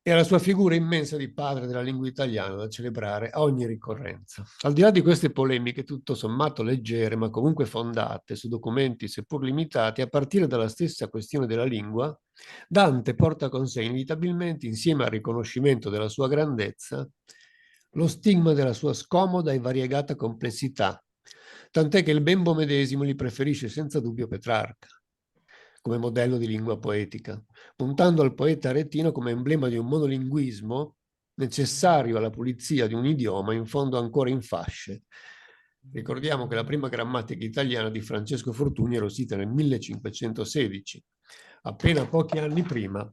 è la sua figura immensa di padre della lingua italiana da celebrare a ogni ricorrenza. Al di là di queste polemiche tutto sommato leggere ma comunque fondate su documenti seppur limitati, a partire dalla stessa questione della lingua, Dante porta con sé inevitabilmente, insieme al riconoscimento della sua grandezza, lo stigma della sua scomoda e variegata complessità, tant'è che il Bembo medesimo gli preferisce senza dubbio Petrarca come modello di lingua poetica, puntando al poeta aretino come emblema di un monolinguismo necessario alla pulizia di un idioma in fondo ancora in fasce. Ricordiamo che la prima grammatica italiana di Francesco Fortuny era uscita nel 1516, appena pochi anni prima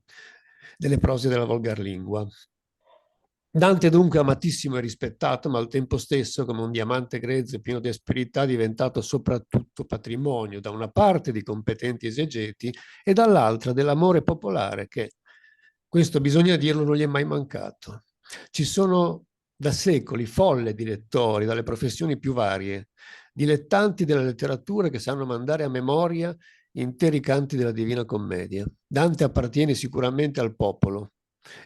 delle prose della volgarlingua. Dante dunque amatissimo e rispettato, ma al tempo stesso come un diamante grezzo e pieno di asperità diventato soprattutto patrimonio da una parte di competenti esegeti e dall'altra dell'amore popolare che, questo bisogna dirlo, non gli è mai mancato. Ci sono da secoli folle di lettori, dalle professioni più varie, dilettanti della letteratura che sanno mandare a memoria interi canti della Divina Commedia. Dante appartiene sicuramente al popolo,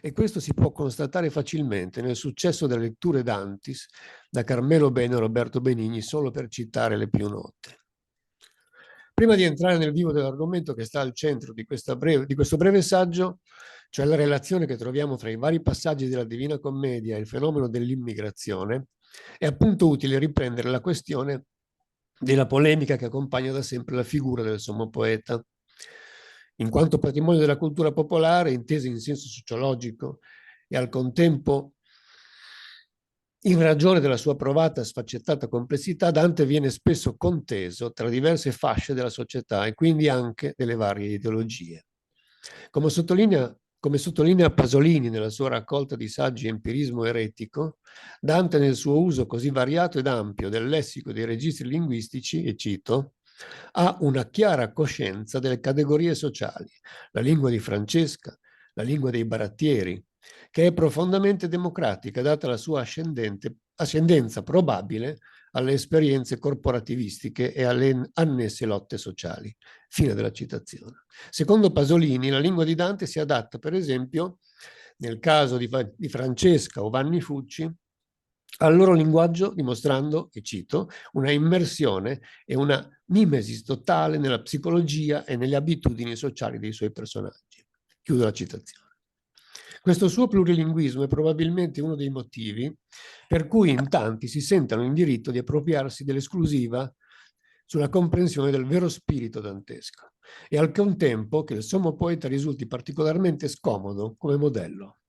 e questo si può constatare facilmente nel successo delle letture Dantis da Carmelo Bene e Roberto Benigni, solo per citare le più note. Prima di entrare nel vivo dell'argomento che sta al centro di questo breve saggio, cioè la relazione che troviamo fra i vari passaggi della Divina Commedia e il fenomeno dell'immigrazione, è appunto utile riprendere la questione della polemica che accompagna da sempre la figura del sommo poeta, in quanto patrimonio della cultura popolare, intesa in senso sociologico e al contempo In ragione della sua provata e sfaccettata complessità, Dante viene spesso conteso tra diverse fasce della società e quindi anche delle varie ideologie. Come sottolinea Pasolini nella sua raccolta di saggi Empirismo eretico, Dante nel suo uso così variato ed ampio del lessico e dei registri linguistici, e cito, ha una chiara coscienza delle categorie sociali, la lingua di Francesca, la lingua dei barattieri, che è profondamente democratica, data la sua ascendenza probabile alle esperienze corporativistiche e alle annesse lotte sociali. Fine della citazione. Secondo Pasolini, la lingua di Dante si adatta, per esempio, nel caso di Francesca o Vanni Fucci, al loro linguaggio, dimostrando, e cito, una immersione e una mimesi totale nella psicologia e nelle abitudini sociali dei suoi personaggi. Chiudo la citazione. Questo suo plurilinguismo è probabilmente uno dei motivi per cui in tanti si sentono in diritto di appropriarsi dell'esclusiva sulla comprensione del vero spirito dantesco e al contempo che il sommo poeta risulti particolarmente scomodo come modello.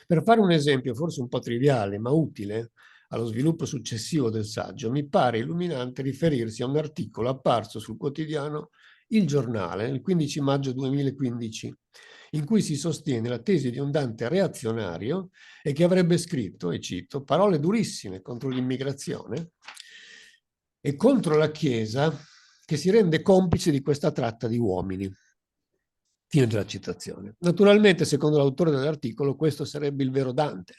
Per fare un esempio forse un po' triviale ma utile allo sviluppo successivo del saggio, mi pare illuminante riferirsi a un articolo apparso sul quotidiano Il Giornale il 15 maggio 2015, in cui si sostiene la tesi di un Dante reazionario e che avrebbe scritto, e cito, parole durissime contro l'immigrazione e contro la Chiesa che si rende complice di questa tratta di uomini. Fine della citazione. Naturalmente, secondo l'autore dell'articolo, questo sarebbe il vero Dante,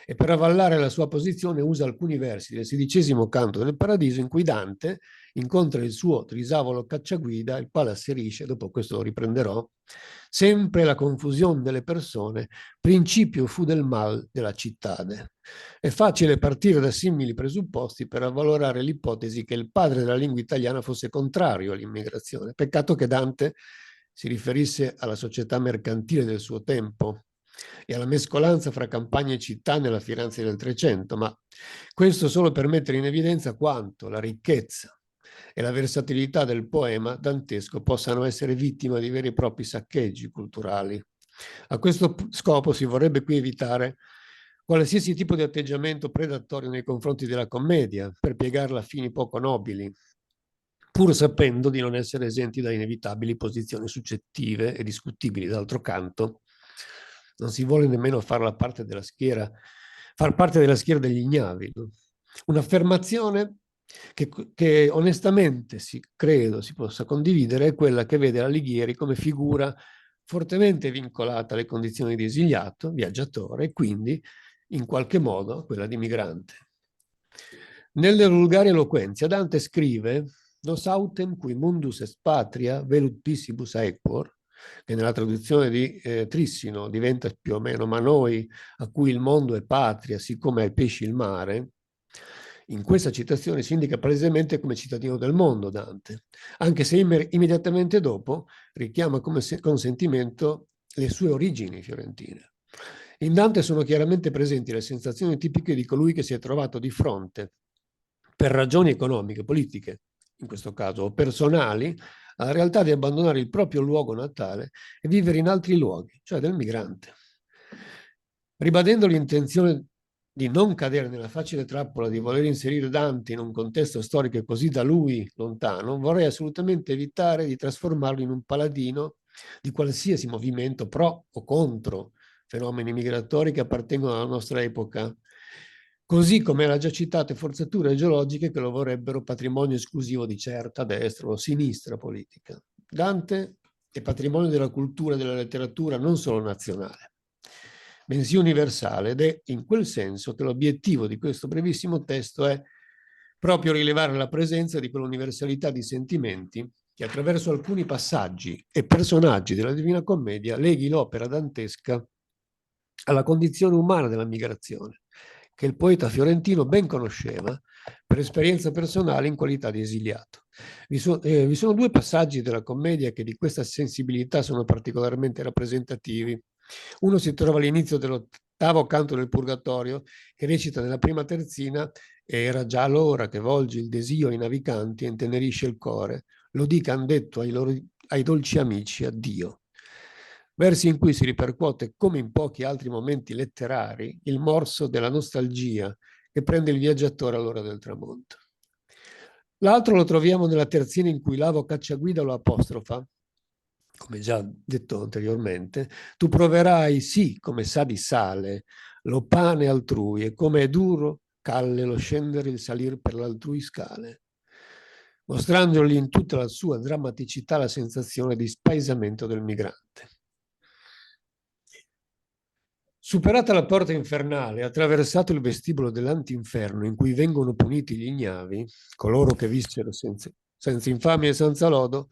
e per avvallare la sua posizione usa alcuni versi del XVI canto del Paradiso in cui Dante incontra il suo trisavolo cacciaguida, il quale asserisce, dopo questo lo riprenderò, sempre la confusione delle persone, principio fu del mal della cittade. È facile partire da simili presupposti per avvalorare l'ipotesi che il padre della lingua italiana fosse contrario all'immigrazione. Peccato che Dante si riferisse alla società mercantile del suo tempo e alla mescolanza fra campagna e città nella Firenze del Trecento, ma questo solo per mettere in evidenza quanto la ricchezza e la versatilità del poema dantesco possano essere vittima di veri e propri saccheggi culturali. A questo scopo si vorrebbe qui evitare qualsiasi tipo di atteggiamento predatorio nei confronti della commedia, per piegarla a fini poco nobili, pur sapendo di non essere esenti da inevitabili posizioni succettive e discutibili. D'altro canto, non si vuole nemmeno far parte della schiera degli ignavi. No? Un'affermazione che onestamente credo si possa condividere è quella che vede Alighieri come figura fortemente vincolata alle condizioni di esiliato, viaggiatore, e quindi in qualche modo quella di migrante. Nelle vulgari eloquenze Dante scrive «Nos autem qui mundus est patria velut pisibus aequor», che nella traduzione di Trissino diventa più o meno «ma noi a cui il mondo è patria, siccome ai pesci il mare». In questa citazione si indica palesemente come cittadino del mondo Dante, anche se immediatamente dopo richiama come consentimento le sue origini fiorentine. In Dante sono chiaramente presenti le sensazioni tipiche di colui che si è trovato di fronte, per ragioni economiche, politiche, in questo caso, o personali, alla realtà di abbandonare il proprio luogo natale e vivere in altri luoghi, cioè del migrante. Ribadendo l'intenzione di non cadere nella facile trappola di voler inserire Dante in un contesto storico così da lui lontano, vorrei assolutamente evitare di trasformarlo in un paladino di qualsiasi movimento pro o contro fenomeni migratori che appartengono alla nostra epoca, così come era già citate forzature geologiche che lo vorrebbero patrimonio esclusivo di certa destra o sinistra politica. Dante è patrimonio della cultura e della letteratura non solo nazionale, bensì universale, ed è in quel senso che l'obiettivo di questo brevissimo testo è proprio rilevare la presenza di quell'universalità di sentimenti che attraverso alcuni passaggi e personaggi della Divina Commedia leghi l'opera dantesca alla condizione umana della migrazione, che il poeta fiorentino ben conosceva per esperienza personale in qualità di esiliato. Vi sono due passaggi della commedia che di questa sensibilità sono particolarmente rappresentativi. Uno si trova all'inizio dell'8° canto del Purgatorio, che recita nella prima terzina: «Era già l'ora che volge il desio ai naviganti e intenerisce il core, lo dican detto ai dolci amici addio». versi in cui si ripercuote, come in pochi altri momenti letterari, il morso della nostalgia che prende il viaggiatore all'ora del tramonto. L'altro lo troviamo nella terzina in cui Lavo Cacciaguida lo apostrofa, come già detto anteriormente: tu proverai, sì, come sa di sale, lo pane altrui, e come è duro, calle, lo scendere e il salir per l'altrui scale, mostrandogli in tutta la sua drammaticità la sensazione di spaesamento del migrante. Superata la porta infernale, attraversato il vestibolo dell'antinferno in cui vengono puniti gli ignavi, coloro che vissero senza infamia e senza lodo,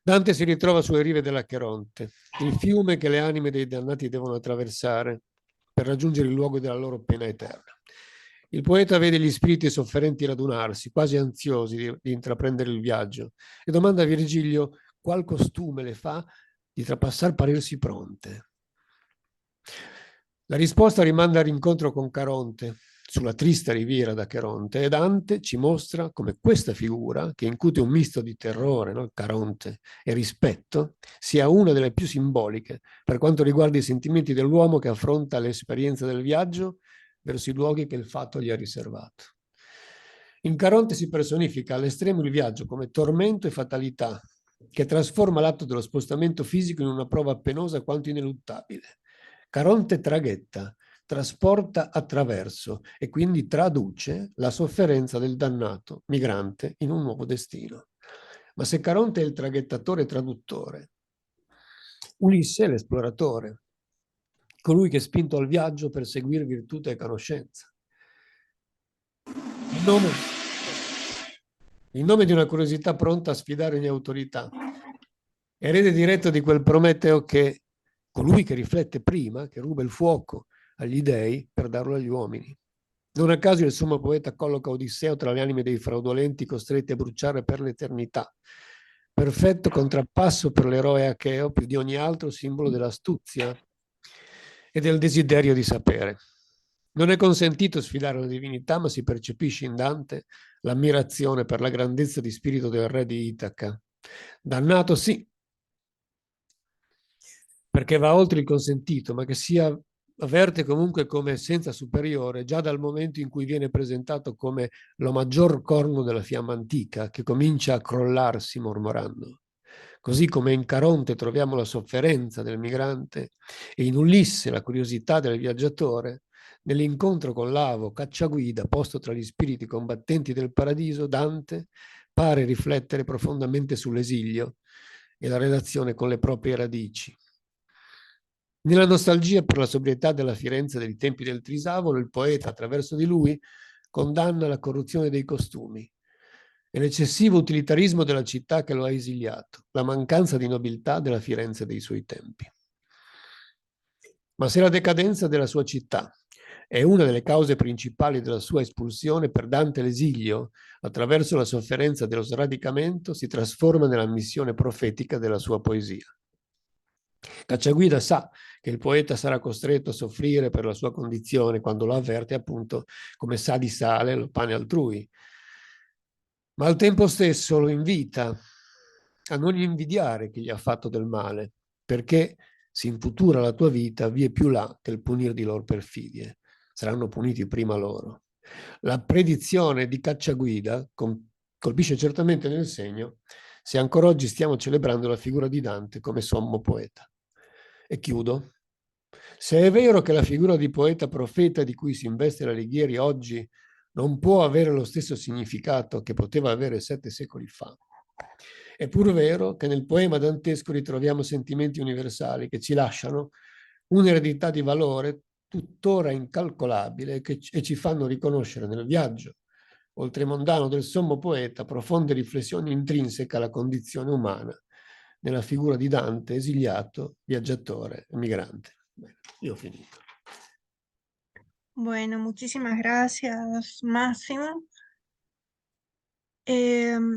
Dante si ritrova sulle rive dell'Acheronte, il fiume che le anime dei dannati devono attraversare per raggiungere il luogo della loro pena eterna. Il poeta vede gli spiriti sofferenti radunarsi, quasi ansiosi di intraprendere il viaggio, e domanda a Virgilio qual costume le fa di trapassar parirsi pronte. La risposta rimanda al rincontro con Caronte, sulla triste riviera d'Acheronte, e Dante ci mostra come questa figura, che incute un misto di terrore, no? Caronte, e rispetto, sia una delle più simboliche per quanto riguarda i sentimenti dell'uomo che affronta l'esperienza del viaggio verso i luoghi che il fatto gli ha riservato. In Caronte si personifica all'estremo il viaggio come tormento e fatalità, che trasforma l'atto dello spostamento fisico in una prova penosa quanto ineluttabile. Caronte traghetta, trasporta attraverso e quindi traduce la sofferenza del dannato migrante in un nuovo destino. Ma se Caronte è il traghettatore e traduttore, Ulisse è l'esploratore, colui che è spinto al viaggio per seguire virtù e conoscenza. In nome di una curiosità pronta a sfidare ogni autorità, erede diretto di quel Prometeo che colui che riflette prima, che ruba il fuoco agli dei per darlo agli uomini. Non a caso il sommo poeta colloca Odisseo tra le anime dei fraudolenti costretti a bruciare per l'eternità. Perfetto contrappasso per l'eroe Acheo, più di ogni altro simbolo dell'astuzia e del desiderio di sapere. Non è consentito sfidare la divinità, ma si percepisce in Dante l'ammirazione per la grandezza di spirito del re di Itaca. Dannato sì, perché va oltre il consentito, ma che si avverte comunque come essenza superiore già dal momento in cui viene presentato come lo maggior corno della fiamma antica, che comincia a crollarsi mormorando. Così come in Caronte troviamo la sofferenza del migrante e in Ulisse la curiosità del viaggiatore, nell'incontro con Lavo, cacciaguida, posto tra gli spiriti combattenti del paradiso, Dante pare riflettere profondamente sull'esilio e la relazione con le proprie radici. Nella nostalgia per la sobrietà della Firenze dei tempi del Trisavolo, il poeta, attraverso di lui, condanna la corruzione dei costumi e l'eccessivo utilitarismo della città che lo ha esiliato, la mancanza di nobiltà della Firenze dei suoi tempi. Ma se la decadenza della sua città è una delle cause principali della sua espulsione, per Dante l'esilio, attraverso la sofferenza dello sradicamento, si trasforma nella missione profetica della sua poesia. Cacciaguida sa che il poeta sarà costretto a soffrire per la sua condizione quando lo avverte appunto come sa di sale lo pane altrui, ma al tempo stesso lo invita a non invidiare chi gli ha fatto del male, perché si infutura la tua vita vie più là che il punir di loro perfidie. Saranno puniti prima loro. La predizione di Cacciaguida colpisce certamente nel segno se ancora oggi stiamo celebrando la figura di Dante come sommo poeta. E chiudo. Se è vero che la figura di poeta profeta di cui si investe l'Alighieri oggi non può avere lo stesso significato che poteva avere 7 secoli fa, è pur vero che nel poema dantesco ritroviamo sentimenti universali che ci lasciano un'eredità di valore tuttora incalcolabile e ci fanno riconoscere nel viaggio oltremondano del sommo poeta profonde riflessioni intrinseche alla condizione umana, nella figura di Dante, esiliato, viaggiatore e migrante. Bene, io ho finito. Bueno, muchísimas gracias, Máximo.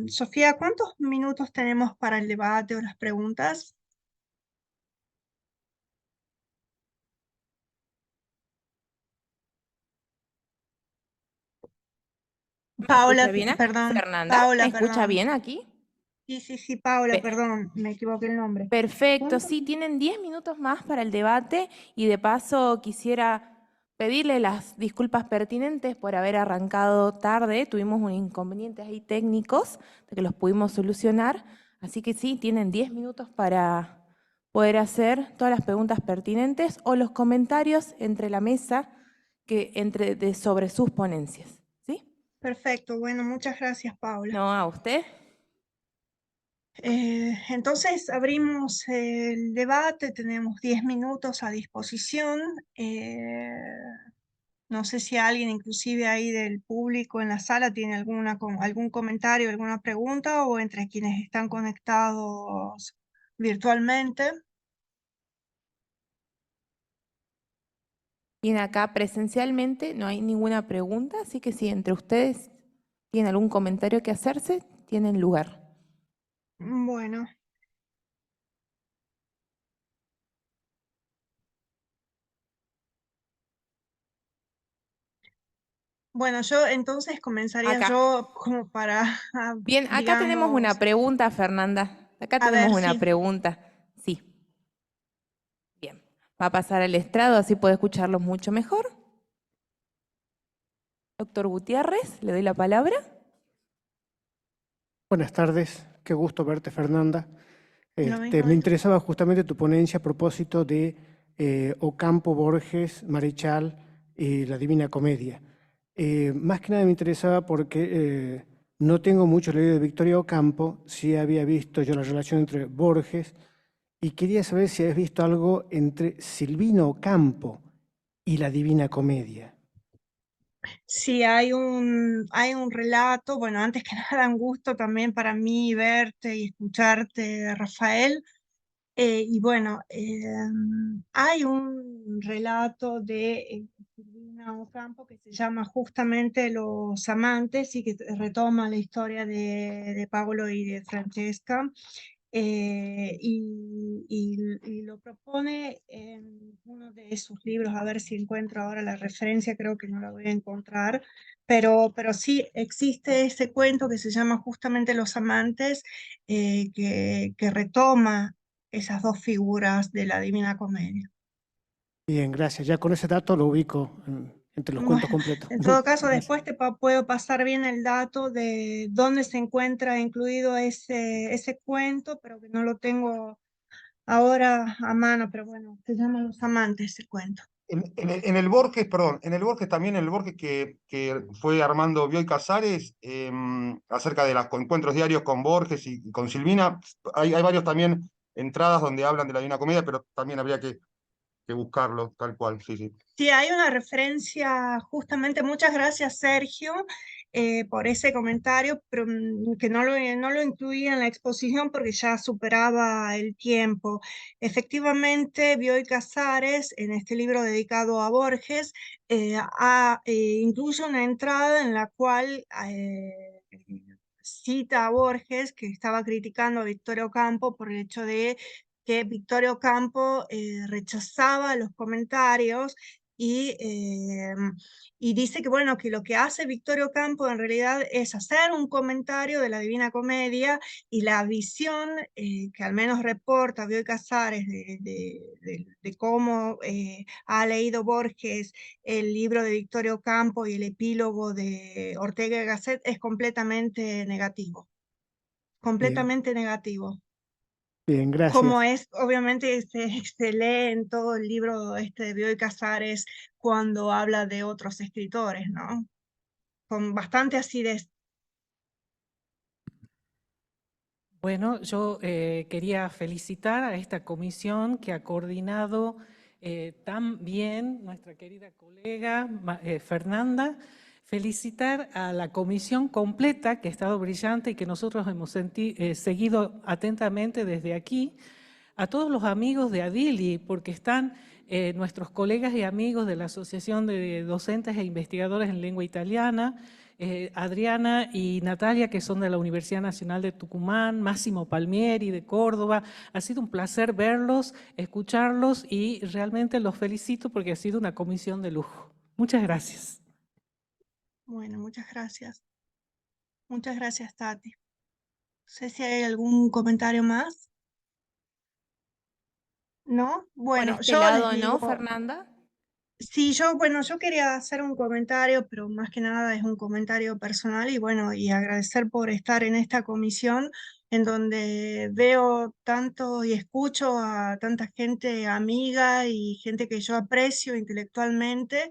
Sofía, ¿cuántos minutos tenemos para el debate o las preguntas? ¿Me Paola, escucha bien? perdón, Fernanda, Paola, ¿me escucha perdón. bien aquí? Sí, Paula, Pe- perdón, me equivoqué el nombre. Perfecto, ¿Cuánto? sí, tienen 10 minutos más para el debate y de paso quisiera pedirle las disculpas pertinentes por haber arrancado tarde. Tuvimos un inconvenientes ahí técnicos de que los pudimos solucionar. Así que sí, tienen 10 minutos para poder hacer todas las preguntas pertinentes o los comentarios entre la mesa sobre sus ponencias. ¿Sí? Perfecto, bueno, muchas gracias, Paula. No, a usted. Entonces abrimos el debate, tenemos 10 minutos a disposición. No sé si alguien inclusive ahí del público en la sala tiene algún comentario, alguna pregunta o entre quienes están conectados virtualmente. Bien, acá presencialmente no hay ninguna pregunta, así que si entre ustedes tienen algún comentario que hacerse, tienen lugar. Bueno. Bueno, yo entonces comenzaría Acá. yo como para, Bien, acá tenemos una digamos, pregunta, Fernanda. Acá a tenemos ver una si, pregunta. Sí. Bien. Va a pasar al estrado, así puede escucharlos mucho mejor. Doctor Gutiérrez, le doy la palabra. Buenas tardes, qué gusto verte, Fernanda. lo mismo Me digo. interesaba justamente tu ponencia a propósito de Ocampo, Borges, Marechal y la Divina Comedia. Más que nada me interesaba porque no tengo mucho leído de Victoria Ocampo, sí había visto yo la relación entre Borges y quería saber si habías visto algo entre Silvino Ocampo y la Divina Comedia. Sí, hay un relato, bueno, antes que nada un gusto también para mí verte y escucharte, Rafael. Y bueno, hay un relato de Silvina Ocampo que se llama justamente Los Amantes y que retoma la historia de Pablo y de Francesca. Y lo propone en uno de sus libros, a ver si encuentro ahora la referencia, creo que no la voy a encontrar, pero sí existe ese cuento que se llama justamente Los Amantes, que retoma esas dos figuras de la Divina Comedia. Bien, gracias. Ya con ese dato lo ubico entre los cuentos Bueno, completos. en todo caso, Gracias. después puedo pasar bien el dato de dónde se encuentra incluido ese cuento, pero que no lo tengo ahora a mano, pero bueno, se llama Los Amantes el cuento. En el Borges, perdón, en el Borges también, en el Borges que fue Armando Bioy Casares, acerca de los encuentros diarios con Borges y con Silvina, hay varios también entradas donde hablan de la Divina Comedia, pero también habría que buscarlo tal cual, sí, sí. Sí, hay una referencia justamente, muchas gracias Sergio por ese comentario, pero que no lo incluía en la exposición porque ya superaba el tiempo. Efectivamente, Bioy Casares, en este libro dedicado a Borges, incluye una entrada en la cual cita a Borges, que estaba criticando a Victorio Ocampo por el hecho de que Victorio Ocampo rechazaba los comentarios y, y dice que, bueno, que lo que hace Victorio Ocampo en realidad es hacer un comentario de la Divina Comedia y la visión que al menos reporta Bioy Casares de cómo ha leído Borges el libro de Victorio Ocampo y el epílogo de Ortega y Gasset es completamente negativo. Completamente negativo. Bien, Como gracias. es, obviamente, se lee en todo el libro de Bioy Casares cuando habla de otros escritores, ¿no? Con bastante acidez. Bueno, yo quería felicitar a esta comisión que ha coordinado tan bien nuestra querida colega Fernanda. Felicitar a la comisión completa que ha estado brillante y que nosotros hemos seguido atentamente desde aquí. A todos los amigos de Adili, porque están nuestros colegas y amigos de la Asociación de Docentes e Investigadores en Lengua Italiana, Adriana y Natalia, que son de la Universidad Nacional de Tucumán, Máximo Palmieri de Córdoba. Ha sido un placer verlos, escucharlos y realmente los felicito porque ha sido una comisión de lujo. Muchas gracias. Bueno, muchas gracias. Muchas gracias, Tati. sé si hay algún comentario más. ¿No? Por Bueno, este yo les lado, ¿no, digo, Fernanda? sí, yo quería hacer un comentario, pero más que nada es un comentario personal y bueno, y agradecer por estar en esta comisión en donde veo tanto y escucho a tanta gente amiga y gente que yo aprecio intelectualmente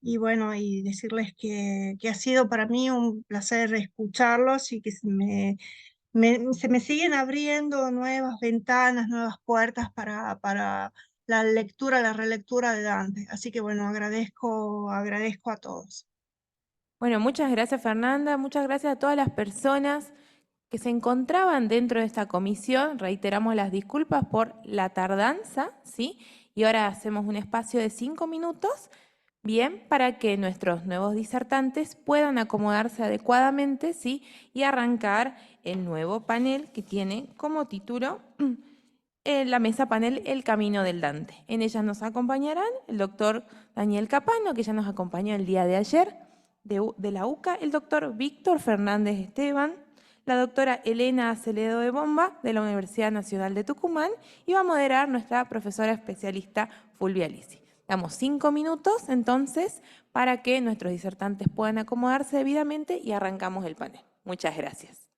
y bueno, y decirles que ha sido para mí un placer escucharlos y que se me siguen abriendo nuevas ventanas, nuevas puertas para la lectura, la relectura de Dante. Así que bueno, agradezco a todos. Bueno, muchas gracias, Fernanda. Muchas gracias a todas las personas que se encontraban dentro de esta comisión. Reiteramos las disculpas por la tardanza, ¿sí? Y ahora hacemos un espacio de 5 minutos, bien, para que nuestros nuevos disertantes puedan acomodarse adecuadamente, ¿sí? Y arrancar el nuevo panel que tiene como título la mesa panel El Camino del Dante. En ella nos acompañarán el doctor Daniel Capano, que ya nos acompañó el día de ayer, de la UCA, el doctor Víctor Fernández Esteban, la doctora Elena Aceledo de Bomba, de la Universidad Nacional de Tucumán, y va a moderar nuestra profesora especialista Fulvia Lisi. Damos 5 minutos, entonces, para que nuestros disertantes puedan acomodarse debidamente y arrancamos el panel. Muchas gracias.